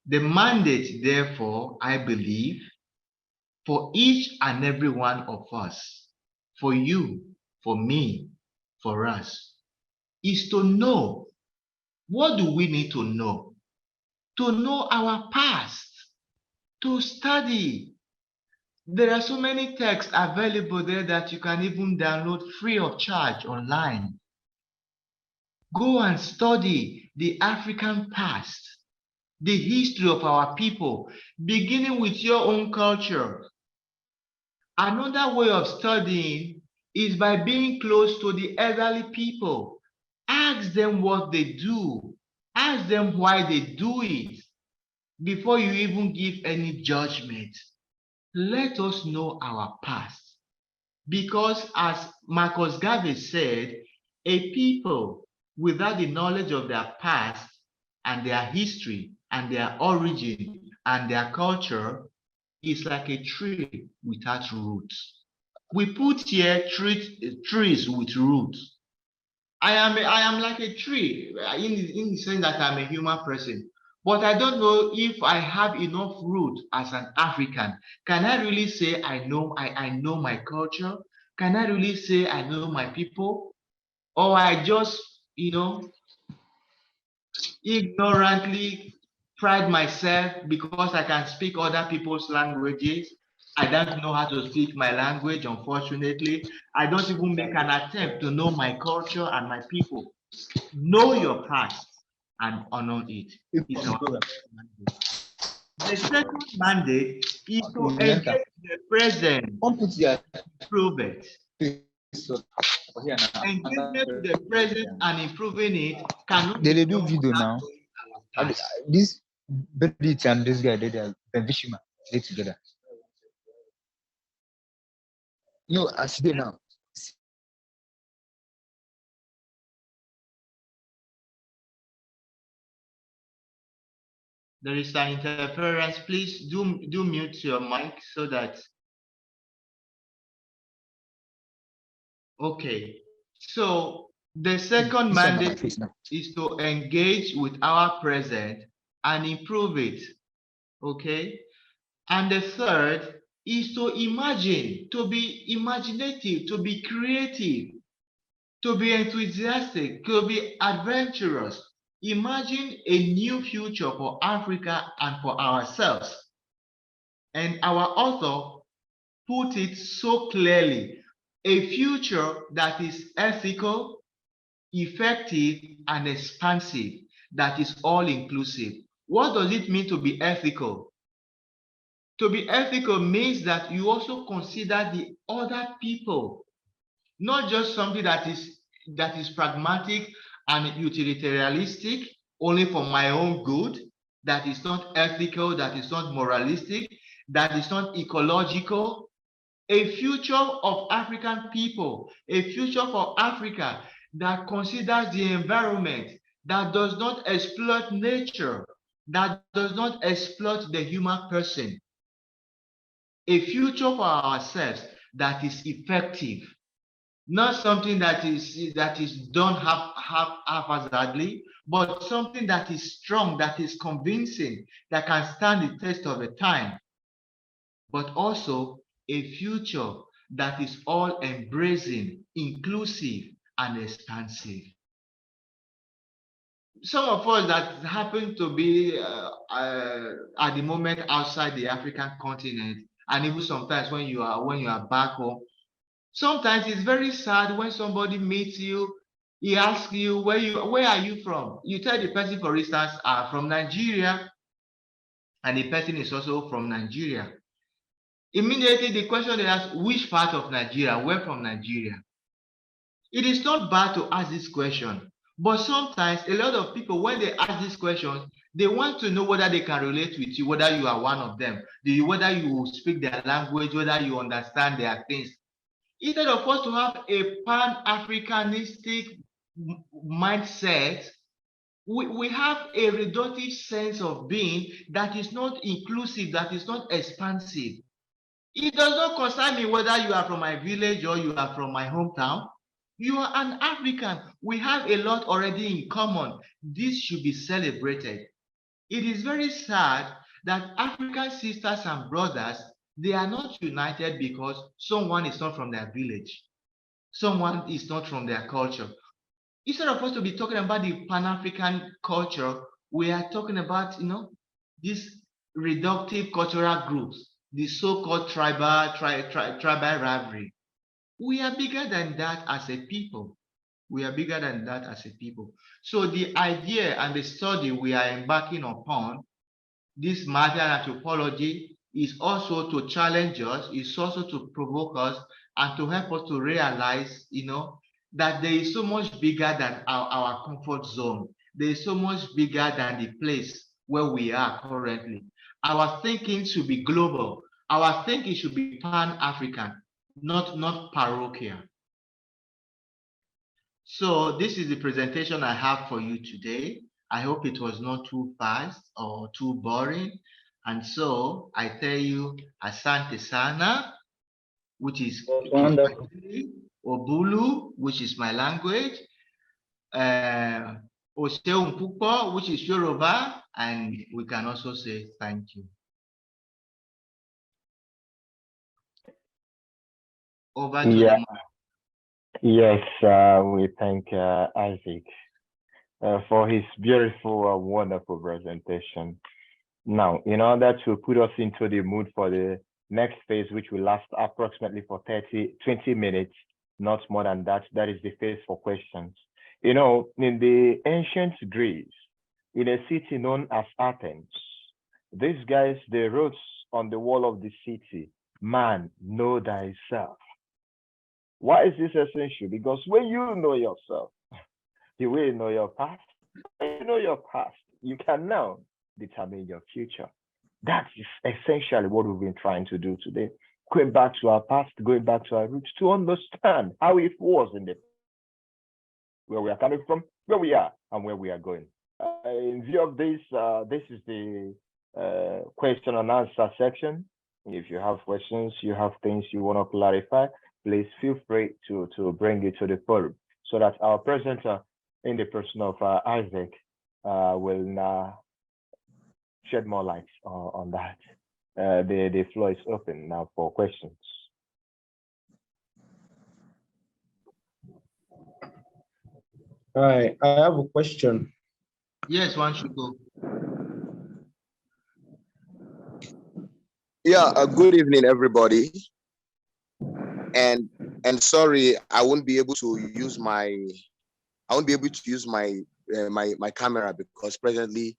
The mandate, therefore, I believe, for each and every one of us, for you, for me, for us, is to know. What do we need to know? To know our past, to study. There are so many texts available there that you can even download free of charge online. Go and study the African past, the history of our people, beginning with your own culture. Another way of studying is by being close to the elderly people. Ask them what they do. Ask them why they do it before you even give any judgment. Let us know our past. Because as Marcus Garvey said, a people without the knowledge of their past and their history and their origin and their culture is like a tree without roots. We put here trees with roots. I am like a tree in the sense that I'm a human person. But I don't know if I have enough root as an African. Can I really say I know my culture? Can I really say I know my people? Or I just, ignorantly pride myself because I can speak other people's languages. I don't know how to speak my language, unfortunately. I don't even make an attempt to know my culture and my people. Know your past and honor it. The second mandate is to engage the present, improve it. Engagement with the present and improving it cannot They be do done video without now. knowing our past. This Bedit and this guy, they are Vishima. They together. No, as they now. There is an interference. Please do mute your mic so that. Okay. So the second It's on my mandate face now. is to engage with our present and improve it. Okay. And the third is to imagine, to be imaginative, to be creative, to be enthusiastic, to be adventurous. Imagine a new future for Africa and for ourselves. And our author put it so clearly, a future that is ethical, effective, and expansive, that is all inclusive. What does it mean to be ethical? To be ethical means that you also consider the other people, not just something that is pragmatic and utilitarianistic, only for my own good, that is not ethical, that is not moralistic, that is not ecological. A future of African people, a future for Africa that considers the environment, that does not exploit nature, that does not exploit the human person. A future for ourselves that is effective, not something that is done haphazardly, but something that is strong, that is convincing, that can stand the test of the time, but also a future that is all embracing, inclusive, and expansive. Some of us that happen to be at the moment outside the African continent, and even sometimes when you are back home, sometimes it's very sad when somebody meets you, he asks you where are you from? You tell the person, for instance, from Nigeria, and the person is also from Nigeria. Immediately the question they ask, which part of Nigeria? Where from Nigeria? It is not bad to ask this question, but sometimes a lot of people, when they ask these questions, they want to know whether they can relate with you, whether you are one of them, whether you speak their language, whether you understand their things. Instead of us to have a pan-Africanistic mindset, we have a reductive sense of being that is not inclusive, that is not expansive. It does not concern me whether you are from my village or you are from my hometown. You are an African. We have a lot already in common. This should be celebrated. It is very sad that African sisters and brothers, they are not united because someone is not from their village. Someone is not from their culture. Instead of us to be talking about the Pan-African culture, we are talking about, these reductive cultural groups, the so-called tribal rivalry. We are bigger than that as a people. We are bigger than that as a people. So the idea and the study we are embarking upon, this Maat anthropology, is also to challenge us, is also to provoke us, and to help us to realize, that there is so much bigger than our comfort zone. There is so much bigger than the place where we are currently. Our thinking should be global. Our thinking should be pan-African, not parochial. So this is the presentation I have for you today. I hope it was not too fast or too boring. And so I tell you, Asante Sana, which is Wonderful. Obulu, which is my language, Oseun Pupo, which is Yoruba, and we can also say thank you. Over to the mic. Yes, we thank Isaac for his beautiful, wonderful presentation. Now, in order to put us into the mood for the next phase, which will last approximately for 20 minutes, not more than that, that is the phase for questions. In the ancient Greece, in a city known as Athens, these guys, they wrote on the wall of the city, "Man, know thyself." Why is this essential? Because when you know yourself, you will know your past. When you know your past, you can now determine your future. That is essentially what we've been trying to do today. Going back to our past, going back to our roots, to understand how it was in the where we are coming from, where we are, and where we are going. In view of this, this is the question and answer section. If you have questions, you have things you want to clarify, please feel free to bring it to the forum so that our presenter, in the person of Isaac, will now shed more light on that. The floor is open now for questions. Hi, I have a question. Yes, one should go. Yeah, good evening, everybody. And sorry, I won't be able to use my my camera because presently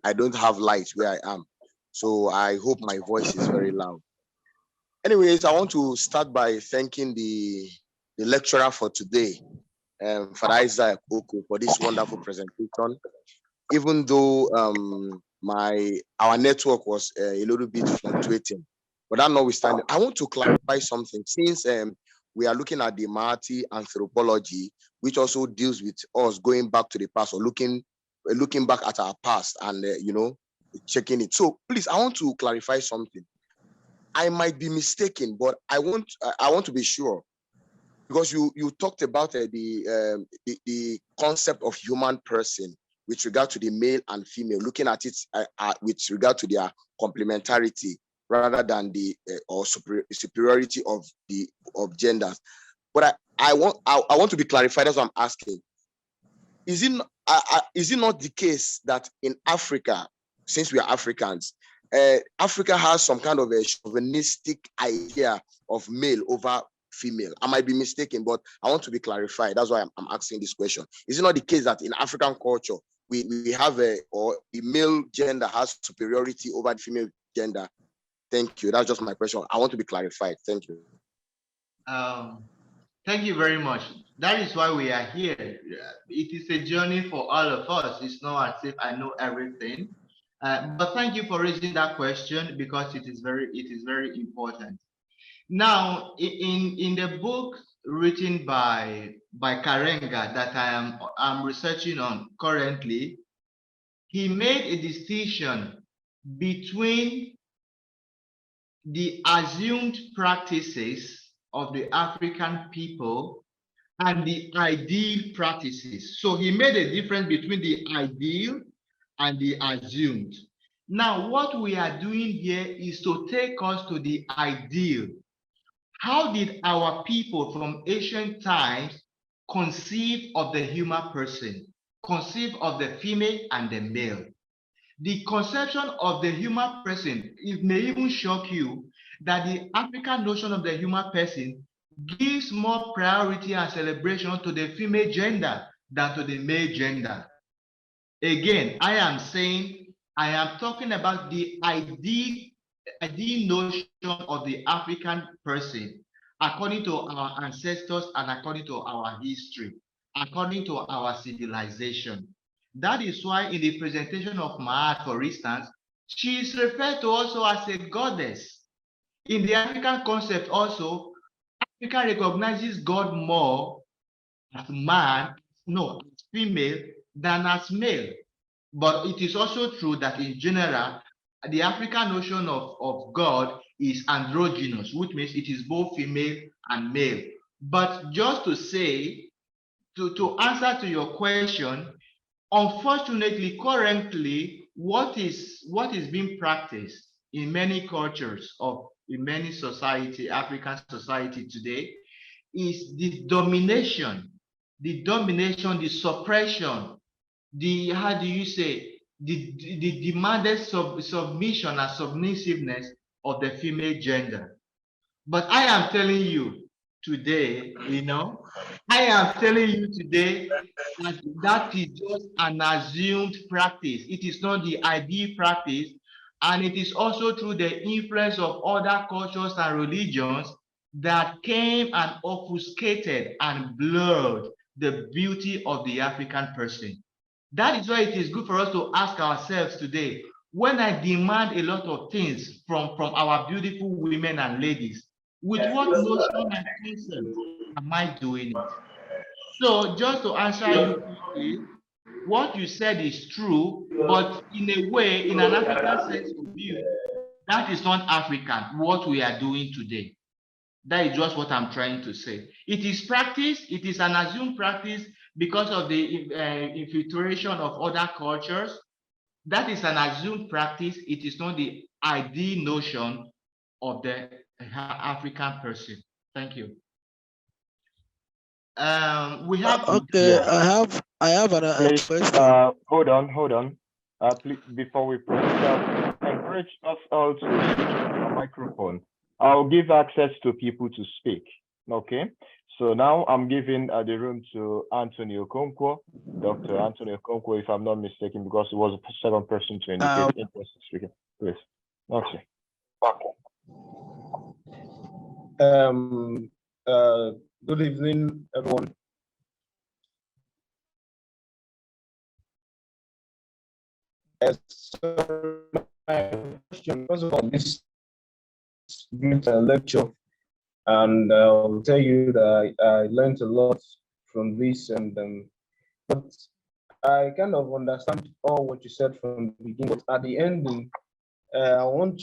I don't have lights where I am. So I hope my voice is very loud. Anyways, I want to start by thanking the lecturer for today, Father Isaac Oko, for this wonderful presentation. Even though our network was a little bit fluctuating, but that notwithstanding, I want to clarify something. Since we are looking at the Maat anthropology, which also deals with us going back to the past or looking back at our past and checking it. So please, I want to clarify something. I might be mistaken, but I want to be sure, because you talked about the concept of human person with regard to the male and female, looking at it with regard to their complementarity rather than the or superiority of genders. But I want to be clarified. That's what I'm asking. Is it not the case that in Africa, since we are Africans, Africa has some kind of a chauvinistic idea of male over female? I might be mistaken, but I want to be clarified. That's why I'm asking this question. Is it not the case that in African culture, we have or the male gender has superiority over the female gender? Thank you. That's just my question. I want to be clarified. Thank you. Thank you very much. That is why we are here. It is a journey for all of us. It's not as if I know everything. But thank you for raising that question, because it is very important. Now, in the book written by Karenga that I'm researching on currently, he made a distinction between the assumed practices of the African people and the ideal practices. So he made a difference between the ideal and the assumed. Now, what we are doing here is to take us to the ideal. How did our people from ancient times conceive of the human person, conceive of the female and the male? The conception of the human person, it may even shock you that the African notion of the human person gives more priority and celebration to the female gender than to the male gender. Again, I am talking about the ideal notion of the African person according to our ancestors and according to our history, according to our civilization. That is why in the presentation of Maat, for instance, she is referred to also as a goddess. In the African concept also, Africa recognizes God more as man, no, as female than as male. But it is also true that in general, the African notion of God is androgynous, which means it is both female and male. But just to say, to answer to your question, unfortunately, currently, what is being practiced in many cultures in many society, African society today, is the domination, the suppression, how do you say, the demanded submission and submissiveness of the female gender. But I am telling you today, I am telling you today that is just an assumed practice. It is not the ideal practice. And it is also through the influence of other cultures and religions that came and obfuscated and blurred the beauty of the African person. That is why it is good for us to ask ourselves today, when I demand a lot of things from our beautiful women and ladies, with what notion and concept am I doing it? So just to answer you quickly, what you said is true, but in a way, in an African sense of view, that is not African, what we are doing today. That is just what I'm trying to say. It is practice, it is an assumed practice because of the infiltration of other cultures. That is an assumed practice. It is not the ideal notion of the African person. Thank you. We have Okay, Yeah. I have a Please, question. hold on. Please, before we proceed, encourage us all to switch on your microphone. I'll give access to people to speak. Okay. So now I'm giving the room to Anthony Okonkwo, Dr. Anthony Okonkwo, if I'm not mistaken, because he was the second person to indicate interest in speaking. Please. Okay. Good evening, everyone. So my question, first of all, this great lecture, and I'll tell you that I learned a lot from this, and but I kind of understand all what you said from the beginning. But at the ending, I want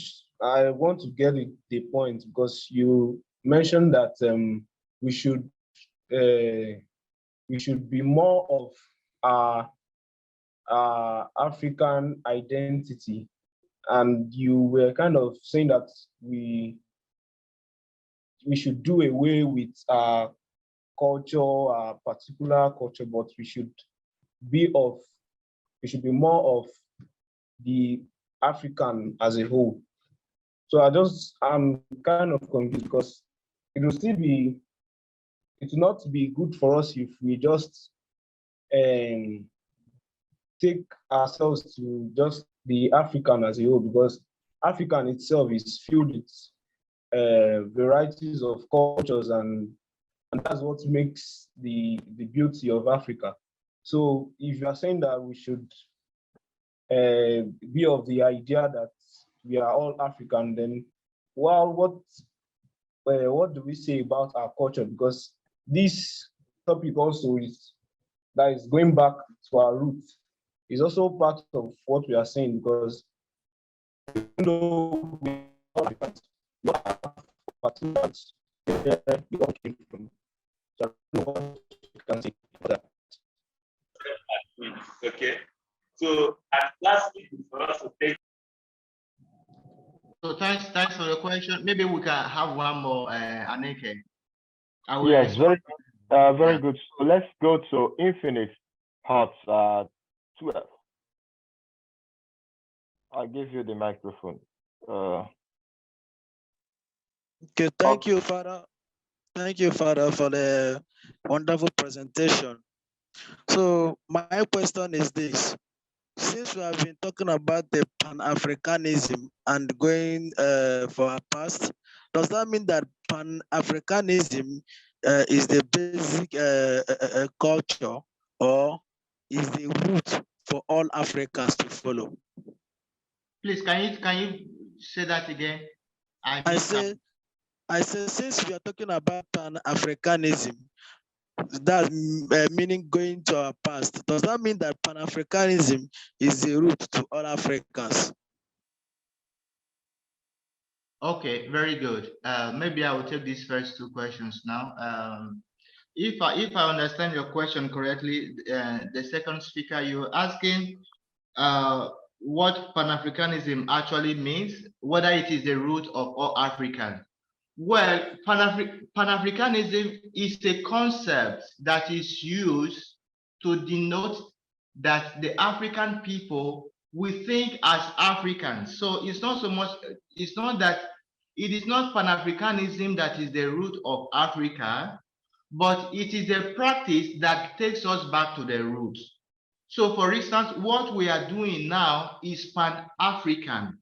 to get the point, because you mentioned that we should be more of our African identity, and you were kind of saying that we should do away with our culture, our particular culture, but we should be more of the African as a whole. So I'm kind of confused, because it will not be good for us if we just take ourselves to just the African as a whole, because African itself is filled with varieties of cultures, and that's what makes the beauty of Africa. So if you are saying that we should be of the idea that we are all African, then what do we say about our culture? Because this topic also is going back to our roots. Is also part of what we are saying, because even though we are Africans, we have particulars where we all came from. So I don't know what you can say about that. Okay. So, at lastly, for us to take. So thanks for the question. Maybe we can have one more, Aneke. Yes, very good. So let's go to Infinite Hearts 12. I'll give you the microphone. Okay, thank you, Father. Thank you, Father, for the wonderful presentation. So my question is this: since we have been talking about the Pan-Africanism and going for our past, does that mean that Pan-Africanism is the basic culture, or is the route for all Africans to follow? Please, can you say that again? I say, since we are talking about Pan-Africanism, that meaning going to our past, does that mean that Pan-Africanism is the route to all Africans? Okay, very good. Maybe I will take these first two questions now. If I understand your question correctly, the second speaker, you're asking what Pan-Africanism actually means, whether it is the root of all Africans. Well, Pan-Africanism is a concept that is used to denote that the African people we think as Africans. So it's not that it is not Pan-Africanism that is the root of Africa, but it is a practice that takes us back to the roots. So for instance, what we are doing now is Pan-African.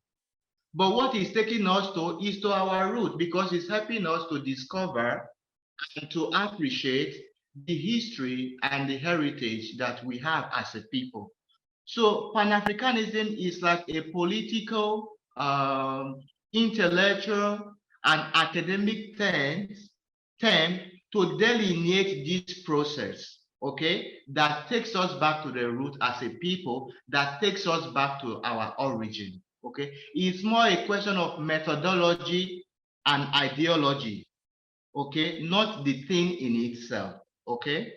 But what is taking us to is to our root, because it's helping us to discover and to appreciate the history and the heritage that we have as a people. So Pan-Africanism is like a political, intellectual, and academic term to delineate this process. okay, that takes us back to the root as a people, that takes us back to our origin, okay? It's more a question of methodology and ideology, okay, not the thing in itself, okay?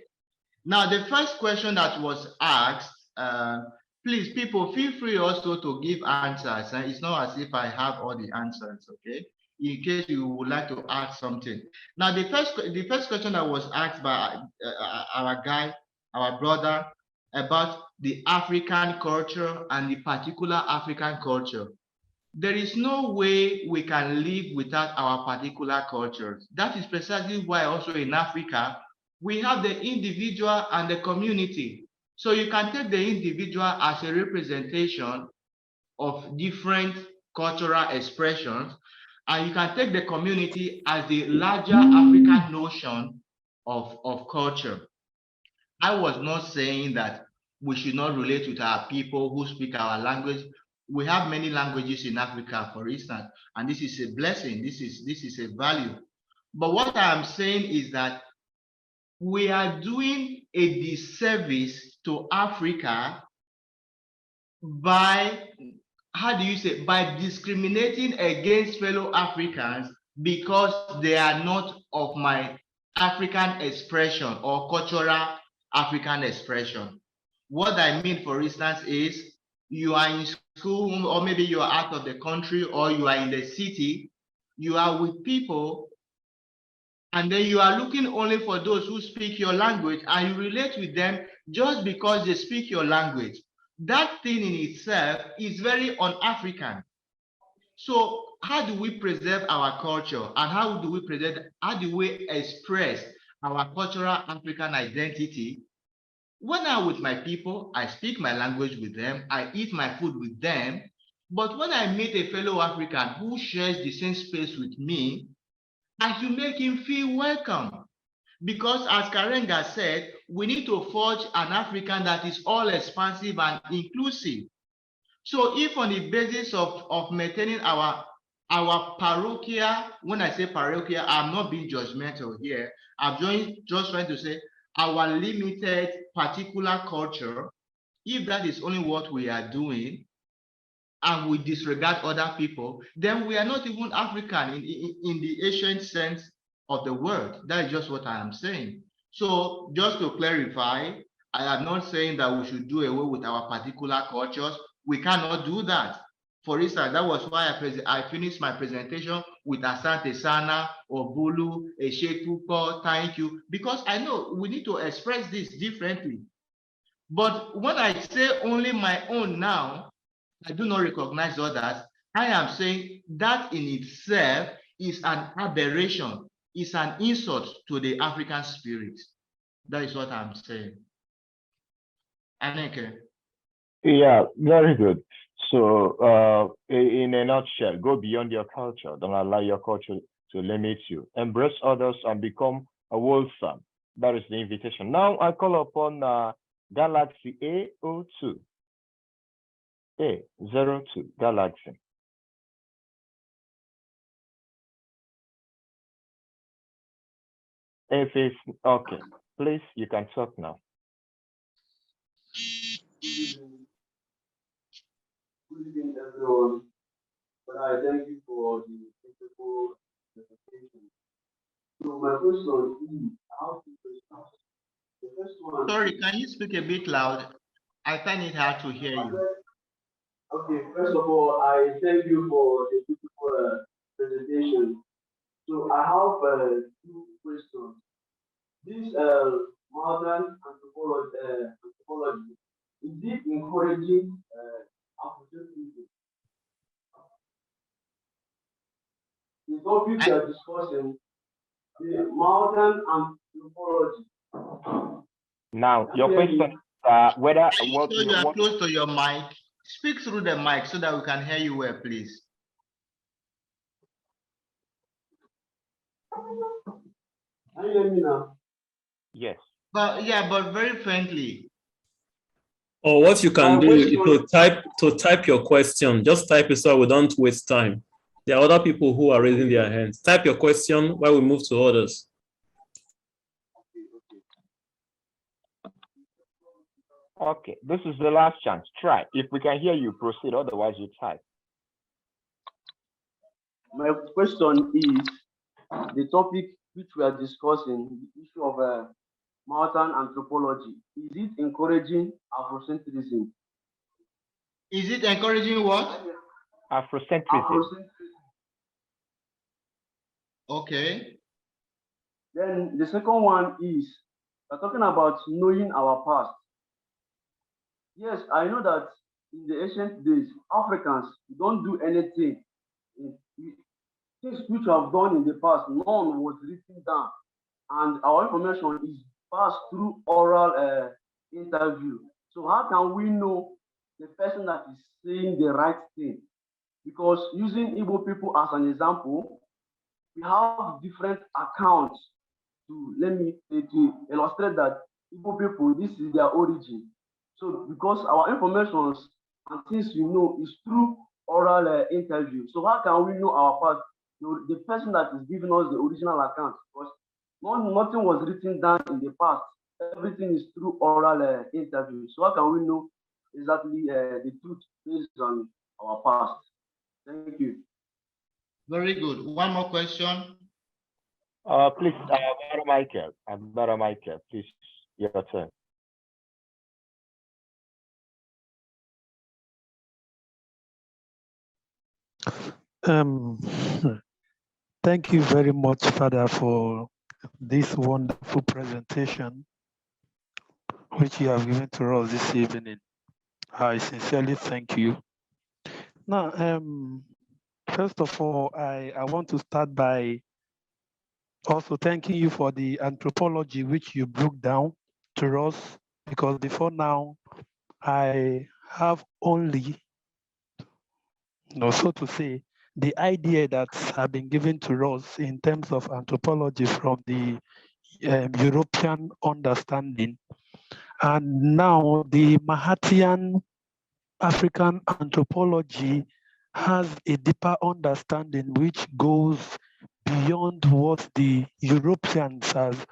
Now, the first question that was asked, please, people, feel free also to give answers. It's not as if I have all the answers, okay? In case you would like to ask something. Now, the first question that was asked by our guy, our brother, about the African culture and the particular African culture. There is no way we can live without our particular cultures. That is precisely why also in Africa, we have the individual and the community. So you can take the individual as a representation of different cultural expressions, and you can take the community as the larger African notion of culture. I was not saying that we should not relate with our people who speak our language. We have many languages in Africa, for instance, and this is a blessing. This is a value. But what I'm saying is that we are doing a disservice to Africa by, how do you say, by discriminating against fellow Africans because they are not of my African expression or cultural African expression. What I mean, for instance, is you are in school, or maybe you are out of the country, or you are in the city, you are with people, and then you are looking only for those who speak your language, and you relate with them just because they speak your language. That thing in itself is very un-African. So how do we preserve our culture, and how do we express our cultural African identity? When I'm with my people, I speak my language with them, I eat my food with them. But when I meet a fellow African who shares the same space with me, I should make him feel welcome. Because as Karenga said, we need to forge an African that is all expansive and inclusive. So if on the basis of maintaining our parochial, when I say parochial, I'm not being judgmental here. I'm just trying to say our limited particular culture, if that is only what we are doing, and we disregard other people, then we are not even African in the ancient sense of the word. That is just what I am saying. So just to clarify, I am not saying that we should do away with our particular cultures. We cannot do that. For instance, that was why I finished my presentation with Asante Sana or Bulu, Eshetupo, thank you, because I know we need to express this differently. But when I say only my own now, I do not recognize others. I am saying that in itself is an aberration, is an insult to the African spirit. That is what I'm saying. Aneke. Yeah, very good. So, in a nutshell, go beyond your culture. Don't allow your culture to limit you. Embrace others and become a wholesome. That is the invitation. Now I call upon Galaxy A02. A02, Galaxy. If it's okay, please, you can talk now. Good evening, everyone. But I thank you for the beautiful presentation. So my question is, how to question? The first one. Sorry, can you speak a bit loud? I find it hard to hear you. Okay, first of all, I thank you for the beautiful presentation. So I have two questions. This modern anthropology, is it encouraging Africanism? The topic we are discussing, the modern anthropology. Now, your question, whether what you are close to your mic. Speak through the mic so that we can hear you well, please. Can you hear me now? Yes. But yeah, but very friendly. Or what you can do is to type your question. Just type it so we don't waste time. There are other people who are raising their hands. Type your question while we move to others. Okay, this is the last chance. Try. If we can hear you, proceed. Otherwise, you type. My question is the topic which we are discussing, the issue of modern anthropology. Is it encouraging Afrocentrism? Is it encouraging what? Afrocentrism. Afrocentrism. Okay. Then the second one is we're talking about knowing our past. Yes, I know that in the ancient days, Africans don't do anything. Things which have done in the past, none was written down, and our information is passed through oral interview. So how can we know the person that is saying the right thing? Because using Igbo people as an example, we have different accounts to illustrate that Igbo people, this is their origin. So because our information and things we know is through oral interview. So how can we know our past? The person that is giving us the original account, because nothing was written down in the past. Everything is through oral interview. So how can we know exactly the truth based on our past? Thank you. Very good. One more question. Please, Brother Michael, please, your turn. Thank you very much, Father, for this wonderful presentation which you have given to us this evening. I sincerely thank you. Now, first of all, I want to start by also thanking you for the anthropology which you broke down to us, because before now, I have only, so to say, the idea that have been given to us in terms of anthropology from the European understanding. And now the Mahatian African anthropology has a deeper understanding which goes beyond what the Europeans have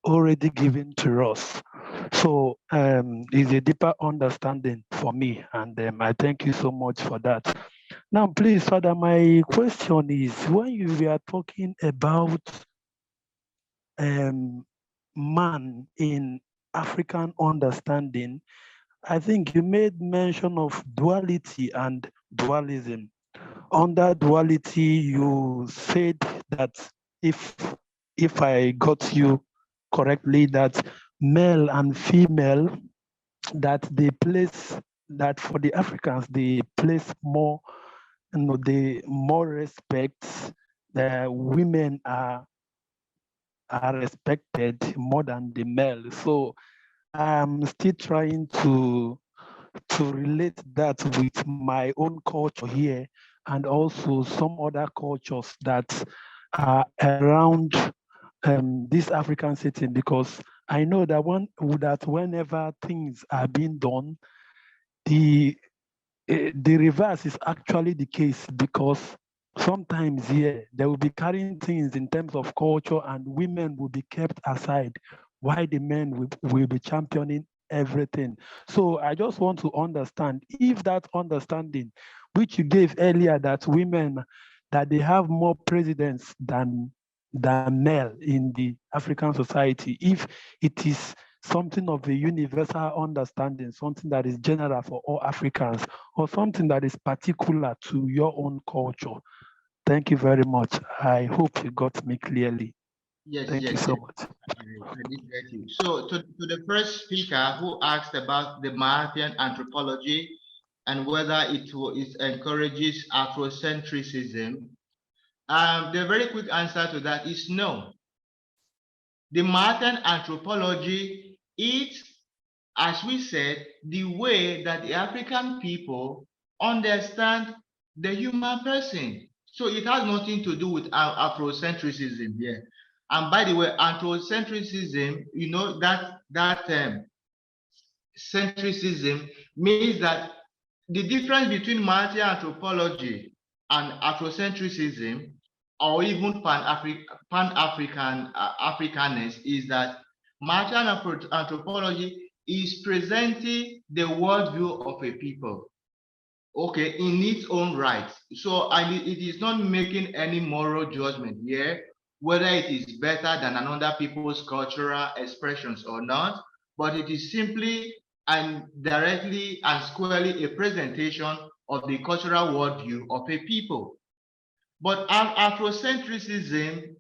already given to us. So it's a deeper understanding for me, and I thank you so much for that. Now, please, Father, my question is, when you were talking about man in African understanding, I think you made mention of duality and dualism. Under duality, you said that if I got you correctly, that male and female, that they place, that for the Africans, they place more, the more respect. The women are respected more than the male. So I'm still trying to relate that with my own culture here, and also some other cultures that are around this African setting, because I know that whenever things are being done, the reverse is actually the case, because sometimes here they will be carrying things in terms of culture and women will be kept aside while the men will be championing everything. So I just want to understand if that understanding which you gave earlier, that women, that they have more presidents than male in the African society, if it is something of a universal understanding, something that is general for all Africans, or something that is particular to your own culture. Thank you very much. I hope you got me clearly. Yes, Thank yes, you so yes. much. I did get you. So to the first speaker who asked about the Maatian anthropology and whether it encourages Afrocentrism, the very quick answer to that is no. The Maatian anthropology is, as we said, the way that the African people understand the human person. So it has nothing to do with Afrocentrism here. And by the way, anthropocentrism, you know, that centricism means that the difference between Maatian anthropology and Afrocentrism, or even Pan-African Africanness, is that Maatian anthropology is presenting the worldview of a people, okay, in its own right. So it is not making any moral judgment here, whether it is better than another people's cultural expressions or not, but it is simply and directly and squarely a presentation of the cultural worldview of a people. But Afrocentrism,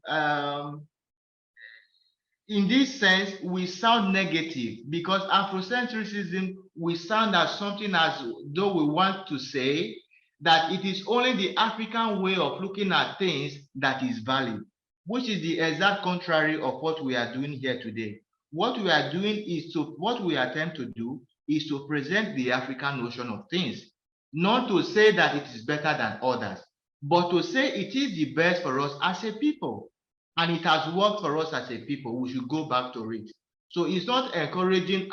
in this sense, we sound negative because Afrocentrism, we sound as something as though we want to say that it is only the African way of looking at things that is valid, which is the exact contrary of what we are doing here today. What we are doing is what we attempt to do is to present the African notion of things, not to say that it is better than others, but to say it is the best for us as a people. And it has worked for us as a people. We should go back to it. So it's not encouraging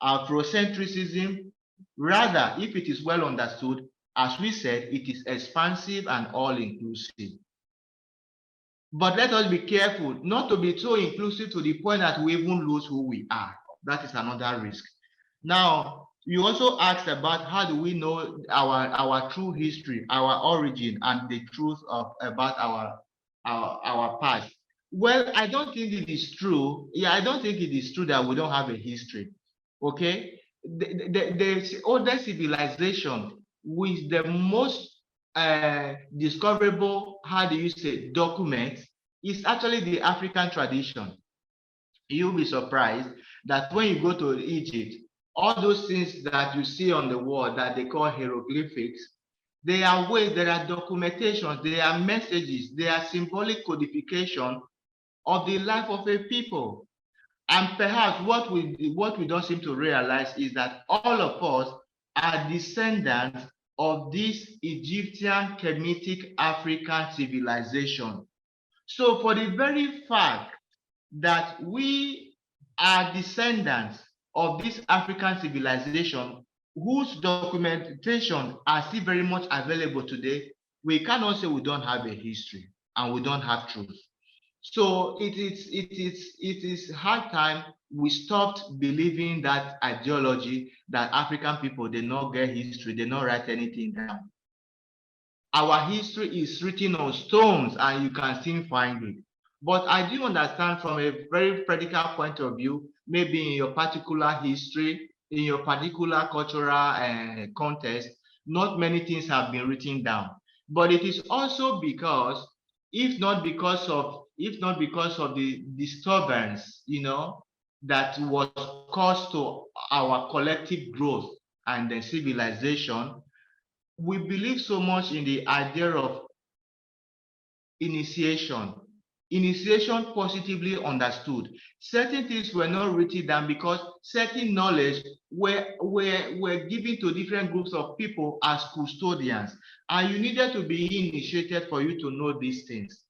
Afrocentrism. Rather, if it is well understood, as we said, it is expansive and all-inclusive. But let us be careful not to be so inclusive to the point that we even lose who we are. That is another risk. Now, you also asked about how do we know our true history, our origin, and the truth about our past. Well, I don't think it is true. Yeah, I don't think it is true that we don't have a history. Okay, the oldest civilization with the most discoverable, how do you say, documents is actually the African tradition. You'll be surprised that when you go to Egypt, all those things that you see on the wall that they call hieroglyphics, they are ways, there are documentations, there are messages, there are symbolic codification of the life of a people. And perhaps what we don't seem to realize is that all of us are descendants of this Egyptian Kemetic African civilization. So for the very fact that we are descendants of this African civilization, whose documentation are still very much available today, we cannot say we don't have a history and we don't have truth. So it is hard time we stopped believing that ideology that African people, they not get history, they not write anything down. Our history is written on stones and you can still find it. But I do understand from a very practical point of view, maybe in your particular history, in your particular cultural context, not many things have been written down. But it is also because, if not because of the disturbance, that was caused to our collective growth and the civilization, we believe so much in the idea of initiation. Initiation positively understood. Certain things were not written down because certain knowledge were given to different groups of people as custodians, and you needed to be initiated for you to know these things.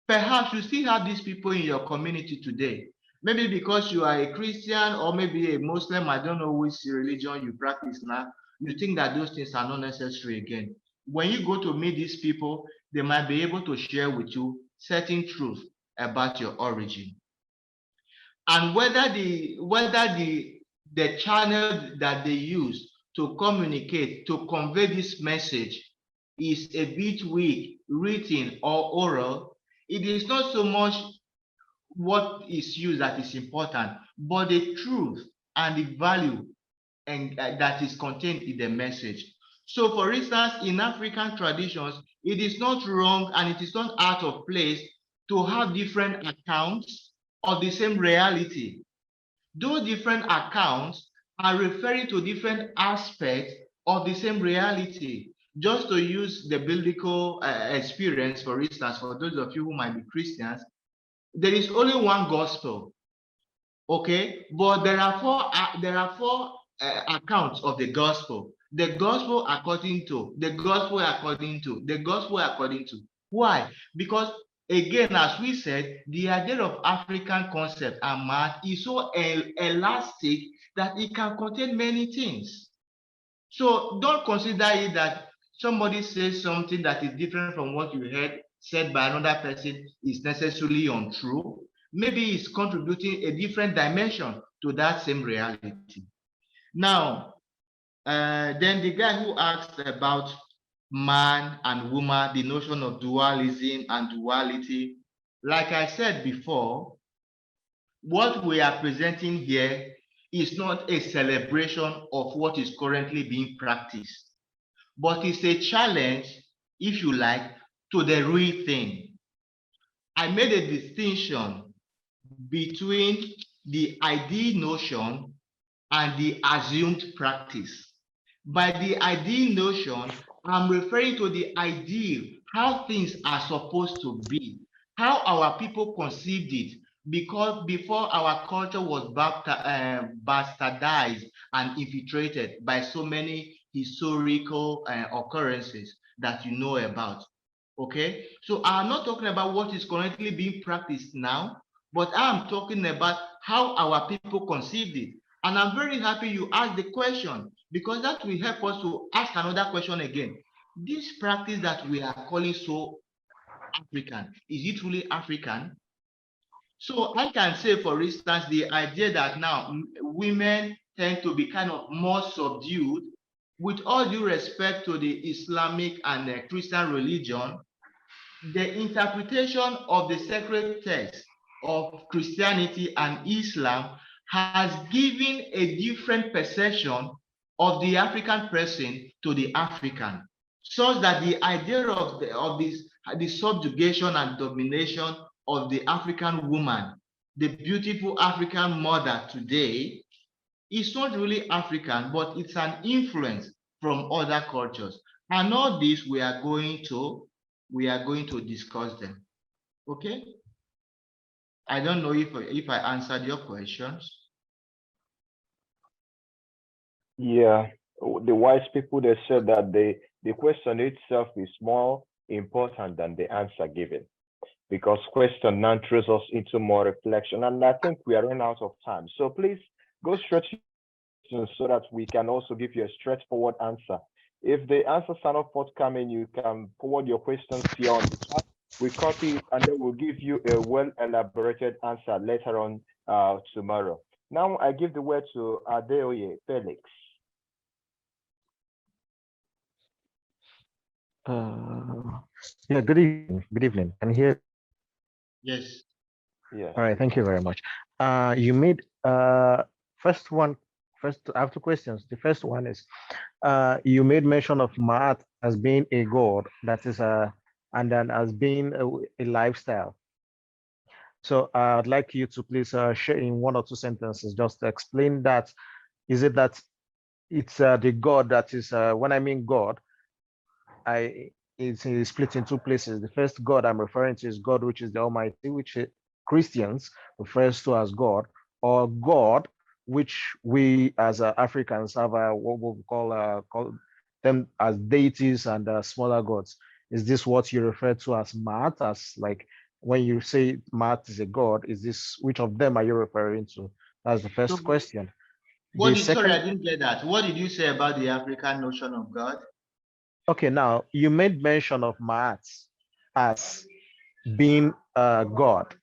Perhaps you still have these people in your community today. Maybe because you are a Christian or maybe a Muslim, I don't know which religion you practice now, you think that those things are not necessary again. When you go to meet these people, they might be able to share with you certain truth about your origin. And whether the channel that they use to communicate, to convey this message is a bit weak, written or oral, it is not so much what is used that is important, but the truth and the value and that is contained in the message. So for instance, in African traditions, it is not wrong and it is not out of place to have different accounts of the same reality. Those different accounts are referring to different aspects of the same reality. Just to use the biblical experience, for instance, for those of you who might be Christians, there is only one gospel, okay? But there are four accounts of the gospel. The gospel according to, the gospel according to, the gospel according to. Why? Because again, as we said, the idea of African concept and math is so elastic that it can contain many things. So don't consider it that somebody says something that is different from what you heard said by another person is necessarily untrue. maybe it's contributing a different dimension to that same reality. Now, then the guy who asked about man and woman, the notion of dualism and duality, like I said before, what we are presenting here is not a celebration of what is currently being practiced, but it's a challenge, if you like, to the real thing. I made a distinction between the ideal notion and the assumed practice. By the ideal notion, I'm referring to the ideal, how things are supposed to be, how our people conceived it, because before our culture was bastardized and infiltrated by so many historical occurrences that you know about. Okay, so I'm not talking about what is currently being practiced now, but I'm talking about how our people conceived it. And I'm very happy you asked the question, because that will help us to ask another question again. This practice that we are calling so African, is it really African? So I can say, for instance, the idea that now women tend to be kind of more subdued, with all due respect to the Islamic and Christian religion, the interpretation of the sacred text of Christianity and Islam has given a different perception of the African person to the African, such that the idea of the subjugation and domination of the African woman, the beautiful African mother today, is not really African, but it's an influence from other cultures. And all this we are going to discuss them. Okay? I don't know if I answered your questions. Yeah, the wise people, they said that the question itself is more important than the answer given, because question now throws us into more reflection, and I think we are running out of time. So please go straight to questions so that we can also give you a straightforward answer. If the answers are not forthcoming, you can forward your questions here on the chat. We copy it and then we'll give you a well-elaborated answer later on tomorrow. Now I give the word to Adeoye Felix. Yeah, good evening. Good evening. Can you hear? Yes. Yeah. All right, thank you very much. You made first I have two questions. The first one is you made mention of Maat as being a god, that is and then as being a lifestyle. So I'd like you to please share in one or two sentences, just to explain that. Is it that it's the God that is, when I mean God, it's split in two places. The first God I'm referring to is God, which is the Almighty, which Christians refers to as God, or God, which we as Africans have what we call them as deities and smaller gods. Is this what you refer to as Maat? As like when you say Maat is a god, is this, which of them are you referring to? That's the first question. Sorry, I didn't get that. What did you say about the African notion of God? Okay, now you made mention of Maat as being God.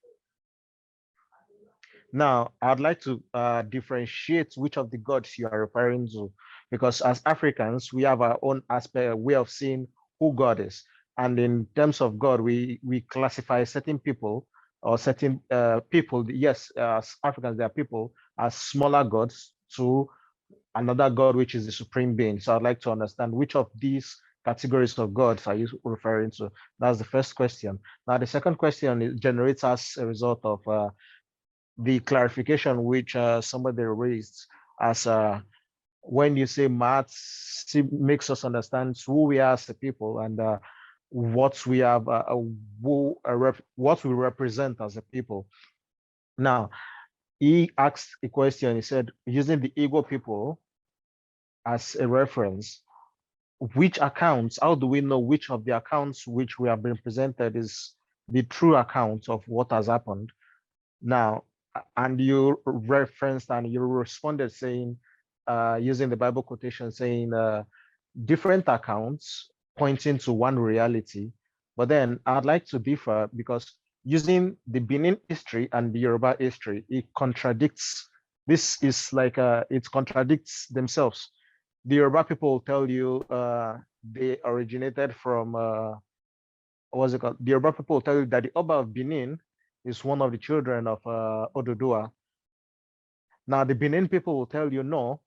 Now, I'd like to differentiate which of the gods you are referring to, because as Africans, we have our own aspect, way of seeing who God is. And in terms of God, we classify certain people or certain people, yes, as Africans, there are people as smaller gods to another God, which is the supreme being. So I'd like to understand which of these categories of gods are you referring to? That's the first question. Now, the second question generates as a result of the clarification which somebody raised as when you say Maat, makes us understand who we are as a people and what we have, what we represent as a people. Now, he asked a question. He said, using the Igbo people as a reference, which accounts, how do we know which of the accounts which we have been presented is the true account of what has happened? Now, and you referenced and you responded saying, using the Bible quotation saying different accounts pointing to one reality. But then I'd like to differ, because using the Benin history and the Yoruba history, it contradicts. This is like it contradicts themselves. The Yoruba people tell you they originated from what's it called? The Yoruba people tell you that the Oba of Benin is one of the children of Oduduwa. Now the Benin people will tell you no,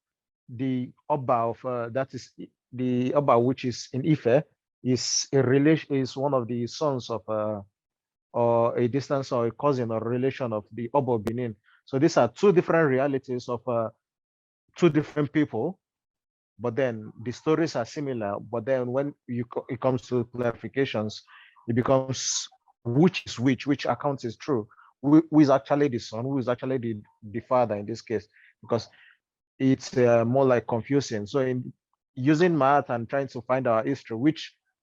the Oba of that is the Oba which is in Ife is a relation, is one of the sons of or a distance or a cousin or relation of the Oba of Benin. So these are two different realities of two different people, but then the stories are similar. But then when it comes to clarifications, it becomes which is which account is true, who is actually the son, who is actually the father in this case, because it's more like confusing. So in using math and trying to find our history,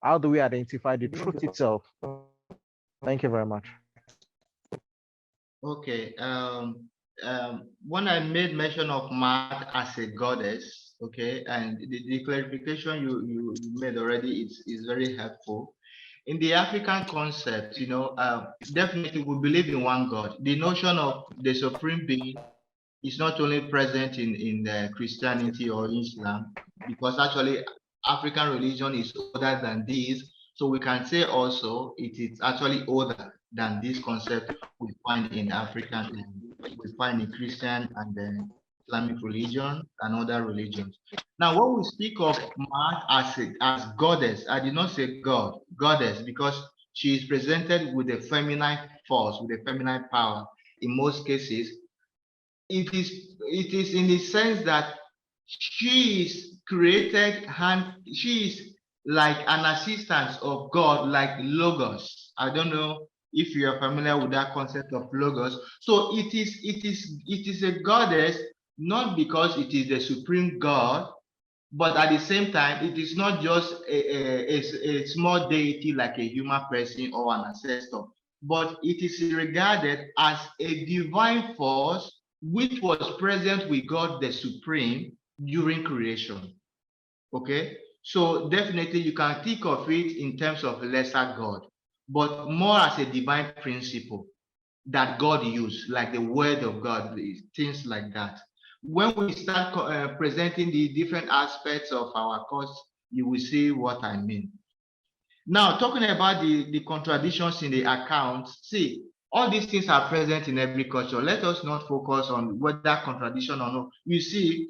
how do we identify the truth itself? Thank you very much. Okay. When I made mention of Maat as a goddess, okay, and the clarification you made already is very helpful. In the African concept, definitely we believe in one God. The notion of the supreme being is not only present in Christianity or Islam, because actually African religion is older than this. So we can say also it is actually older than this concept we find in African, we find in Christian and then Islamic religion and other religions. Now, when we speak of Maat as goddess, I did not say God, goddess, because she is presented with a feminine force, with a feminine power. In most cases, it is in the sense that she is created and she is like an assistant of God, like Logos. I don't know if you are familiar with that concept of Logos. So it is a goddess, not because it is the supreme God, but at the same time, it is not just a small deity like a human person or an ancestor, but it is regarded as a divine force which was present with God the Supreme during creation. Okay, so definitely you can think of it in terms of lesser God, but more as a divine principle that God used, like the word of God, things like that. When we start presenting the different aspects of our course, you will see what I mean. Now, talking about the contradictions in the accounts, see, all these things are present in every culture. Let us not focus on whether contradiction or not. You see,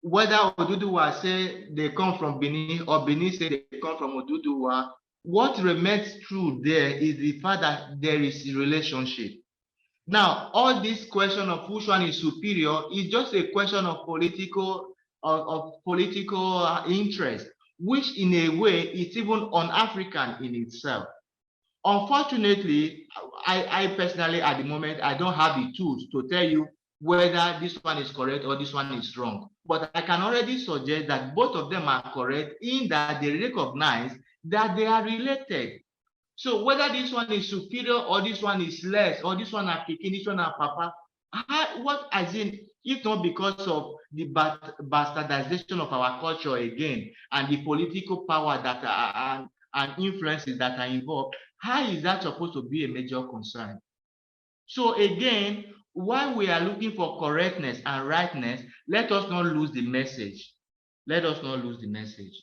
whether Oduduwa say they come from Benin or Benin say they come from Oduduwa, what remains true there is the fact that there is a relationship. Now, all this question of which one is superior is just a question of political interest, which in a way is even un-African in itself. Unfortunately, I personally at the moment, I don't have the tools to tell you whether this one is correct or this one is wrong. But I can already suggest that both of them are correct in that they recognize that they are related. So whether this one is superior or this one is less, or this one are pikin, this one are papa, what as in, if not because of the bastardization of our culture again and the political power that are and influences that are involved, how is that supposed to be a major concern? So again, while we are looking for correctness and rightness, let us not lose the message. Let us not lose the message.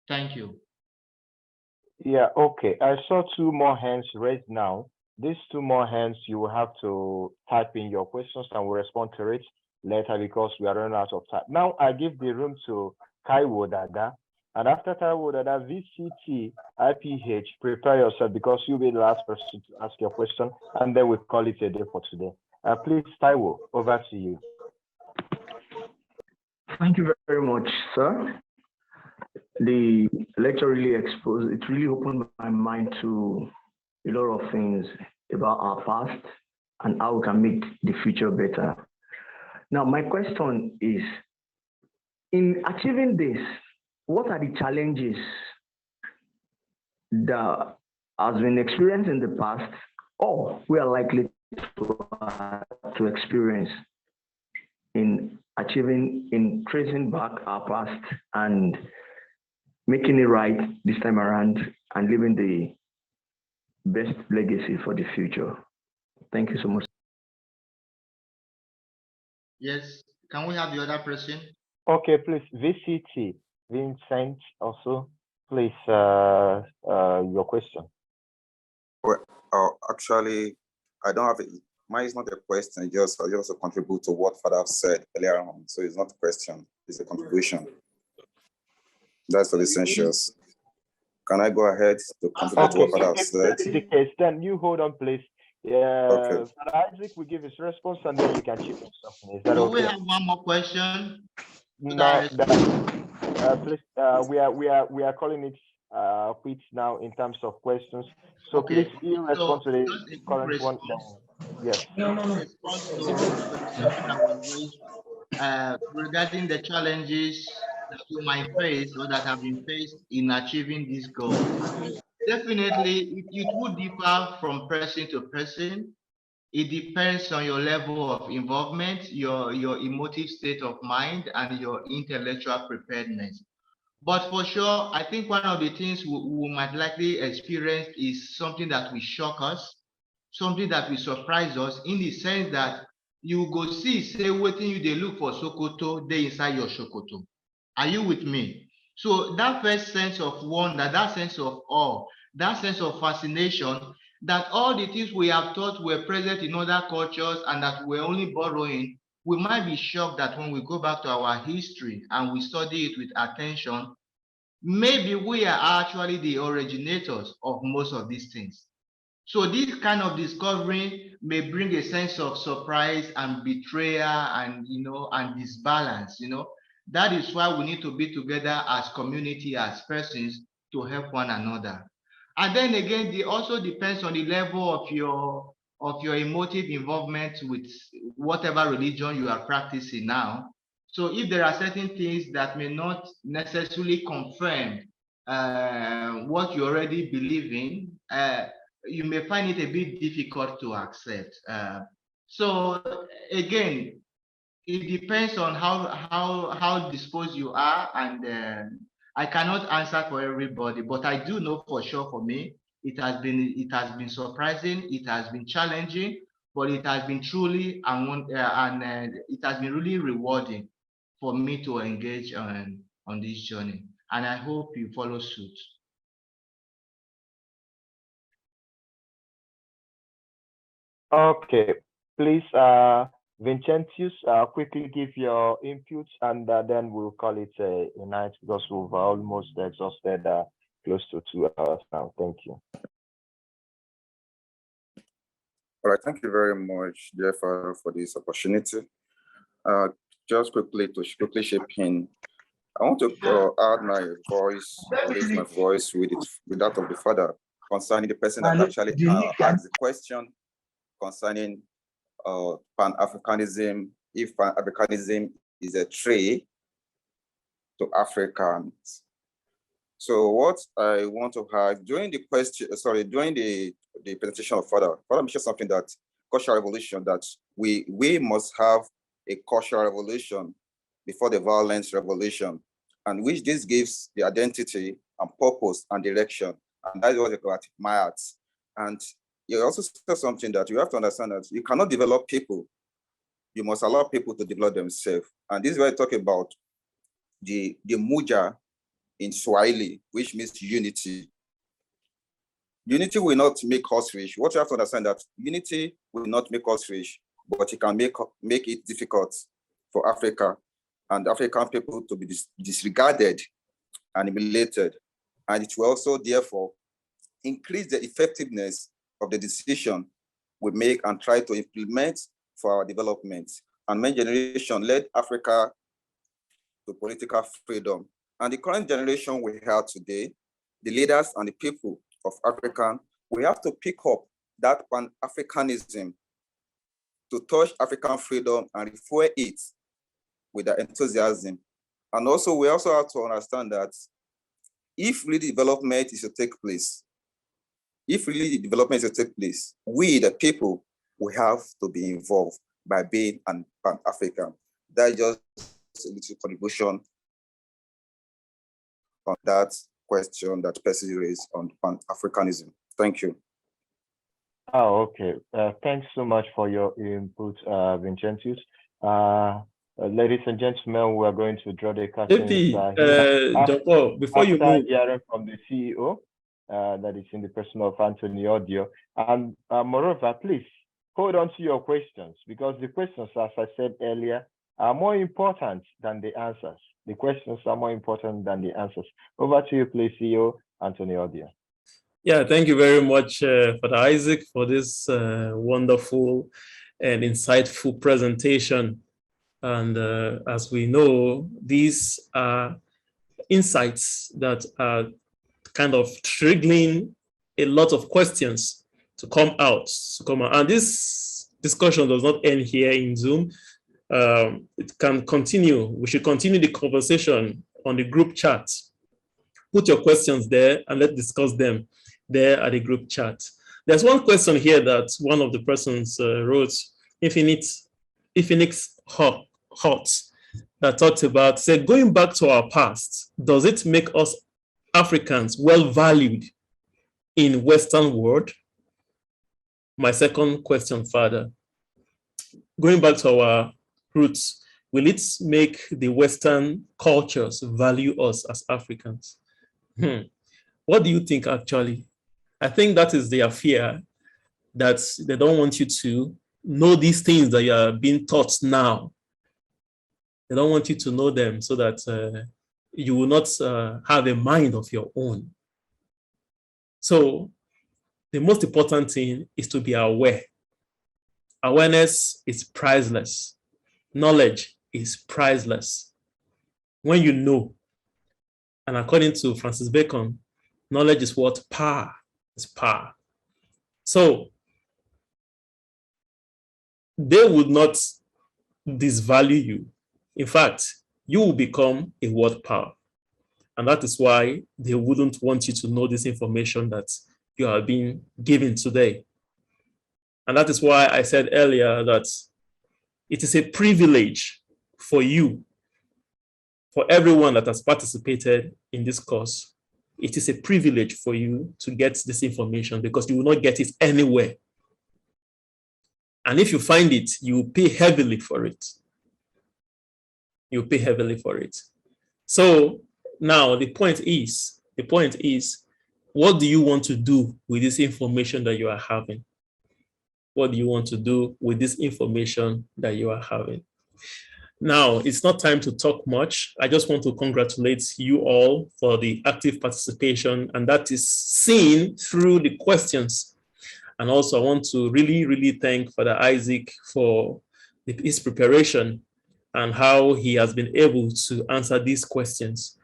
Thank you. Yeah, okay. I saw two more hands raised now. These two more hands, you will have to type in your questions and we'll respond to it later because we are running out of time. Now I give the room to Taiwo Dada. And after Taiwo Dada, VCT, IPH, prepare yourself because you'll be the last person to ask your question, and then we'll call it a day for today. Please, Taiwo, over to you. Thank you very much, sir. The lecture really exposed, it really opened my mind to a lot of things about our past and how we can make the future better. Now, my question is, in achieving this, what are the challenges that has been experienced in the past or we are likely to experience in achieving, in tracing back our past and making it right this time around and living best legacy for the future. Thank you so much. Yes, can we have the other person? Okay, please, VCT, Vincent, also, please, your question. Well, actually, I don't have it. Mine is not a question. I just contribute to what Father said earlier on. So it's not a question, it's a contribution. That's for the essentials. Can I go ahead to contribute to what Father said? If the case, then you hold on, please. Okay. Father Isaac will give his response and then you can chip in something. Is that Do okay? we have one more question? No, please, we are calling it quits now in terms of questions. So Okay. please, you respond to the current one. Yes. Response to the question that was raised regarding the challenges that you might face or that have been faced in achieving this goal. Definitely, it would differ from person to person. It depends on your level of involvement, your emotive state of mind, and your intellectual preparedness. But for sure, I think one of the things we might likely experience is something that will shock us, something that will surprise us in the sense that you go see, say, waiting you they look for Sokoto, they inside your Sokoto. Are you with me? So that first sense of wonder, that sense of awe, that sense of fascination, that all the things we have thought were present in other cultures and that we're only borrowing, we might be shocked that when we go back to our history and we study it with attention, maybe we are actually the originators of most of these things. So this kind of discovery may bring a sense of surprise and betrayal and, and disbalance, That is why we need to be together as community, as persons, to help one another. And then again, it also depends on the level of your emotive involvement with whatever religion you are practicing now. So if there are certain things that may not necessarily confirm what you already believe in, you may find it a bit difficult to accept. So again, it depends on how disposed you are, and I cannot answer for everybody, but I do know for sure for me, it has been surprising, it has been challenging, but it has been truly and it has been really rewarding for me to engage on this journey, and I hope you follow suit. Okay, please, Vincentius, quickly give your inputs and then we'll call it a night because we've almost exhausted close to 2 hours now. Thank you. All right, thank you very much, dear Father, for this opportunity. Just quickly to shape in, I want to add my voice, raise my voice with that of the Father concerning the person that actually asked the question concerning Pan-Africanism, if Pan-Africanism is a trait to Africans. So what I want to have during the presentation of Father mentioned something that cultural revolution, that we must have a cultural revolution before the violence revolution, and which this gives the identity and purpose and direction, and that is what they call it, Maat. And you also said something that you have to understand, that you cannot develop people, you must allow people to develop themselves. And this is why I talk about the Muja in Swahili, which means unity. Unity will not make us rich. What you have to understand, that unity will not make us rich, but it can make it difficult for Africa and African people to be disregarded and humiliated. And it will also, therefore, increase the effectiveness of the decision we make and try to implement for our development. And my generation led Africa to political freedom. And the current generation we have today, the leaders and the people of Africa, we have to pick up that Pan-Africanism to touch African freedom and refuel it with the enthusiasm. And also, we also have to understand that if really development is to take place, we, the people, we have to be involved by being an Pan-African. That's just a little contribution on that question that Percy raised on Pan-Africanism. Thank you. Oh, okay. Thanks so much for your input, Vincentius. Ladies and gentlemen, we are going to draw the curtains here. John Paul, before you After move, hearing from the CEO, that is in the person of Anthony Audio, and moreover, please hold on to your questions, because the questions, as I said earlier, are more important than the answers. The questions are more important than the answers. Over to you, please, CEO Anthony Audio. yeah, thank you very much, Father Isaac, for this wonderful and insightful presentation. And as we know, these are insights that are kind of triggering a lot of questions to come out. And this discussion does not end here in Zoom. It can continue. We should continue the conversation on the group chat. Put your questions there and let's discuss them there at the group chat. There's one question here that one of the persons wrote, Infinite Hot, that talked about, said, going back to our past, does it make us Africans well valued in Western world? My second question, Father, going back to our roots, will it make the Western cultures value us as Africans? What do you think, actually? I think that is their fear, that they don't want you to know these things that you are being taught now. They don't want you to know them so that you will not have a mind of your own. So the most important thing is to be aware. Awareness is priceless. Knowledge is priceless. When you know, and according to Francis Bacon, knowledge is what? Power. It's power. So they would not disvalue you. In fact, you will become a word power. And that is why they wouldn't want you to know this information that you are being given today. And that is why I said earlier that it is a privilege for you, for everyone that has participated in this course. It is a privilege for you to get this information, because you will not get it anywhere. And if you find it, you will pay heavily for it. You pay heavily for it. So now the point is, what do you want to do with this information that you are having? What do you want to do with this information that you are having? Now, it's not time to talk much. I just want to congratulate you all for the active participation, and that is seen through the questions. And also, I want to really, really thank Father Isaac for his preparation and how he has been able to answer these questions.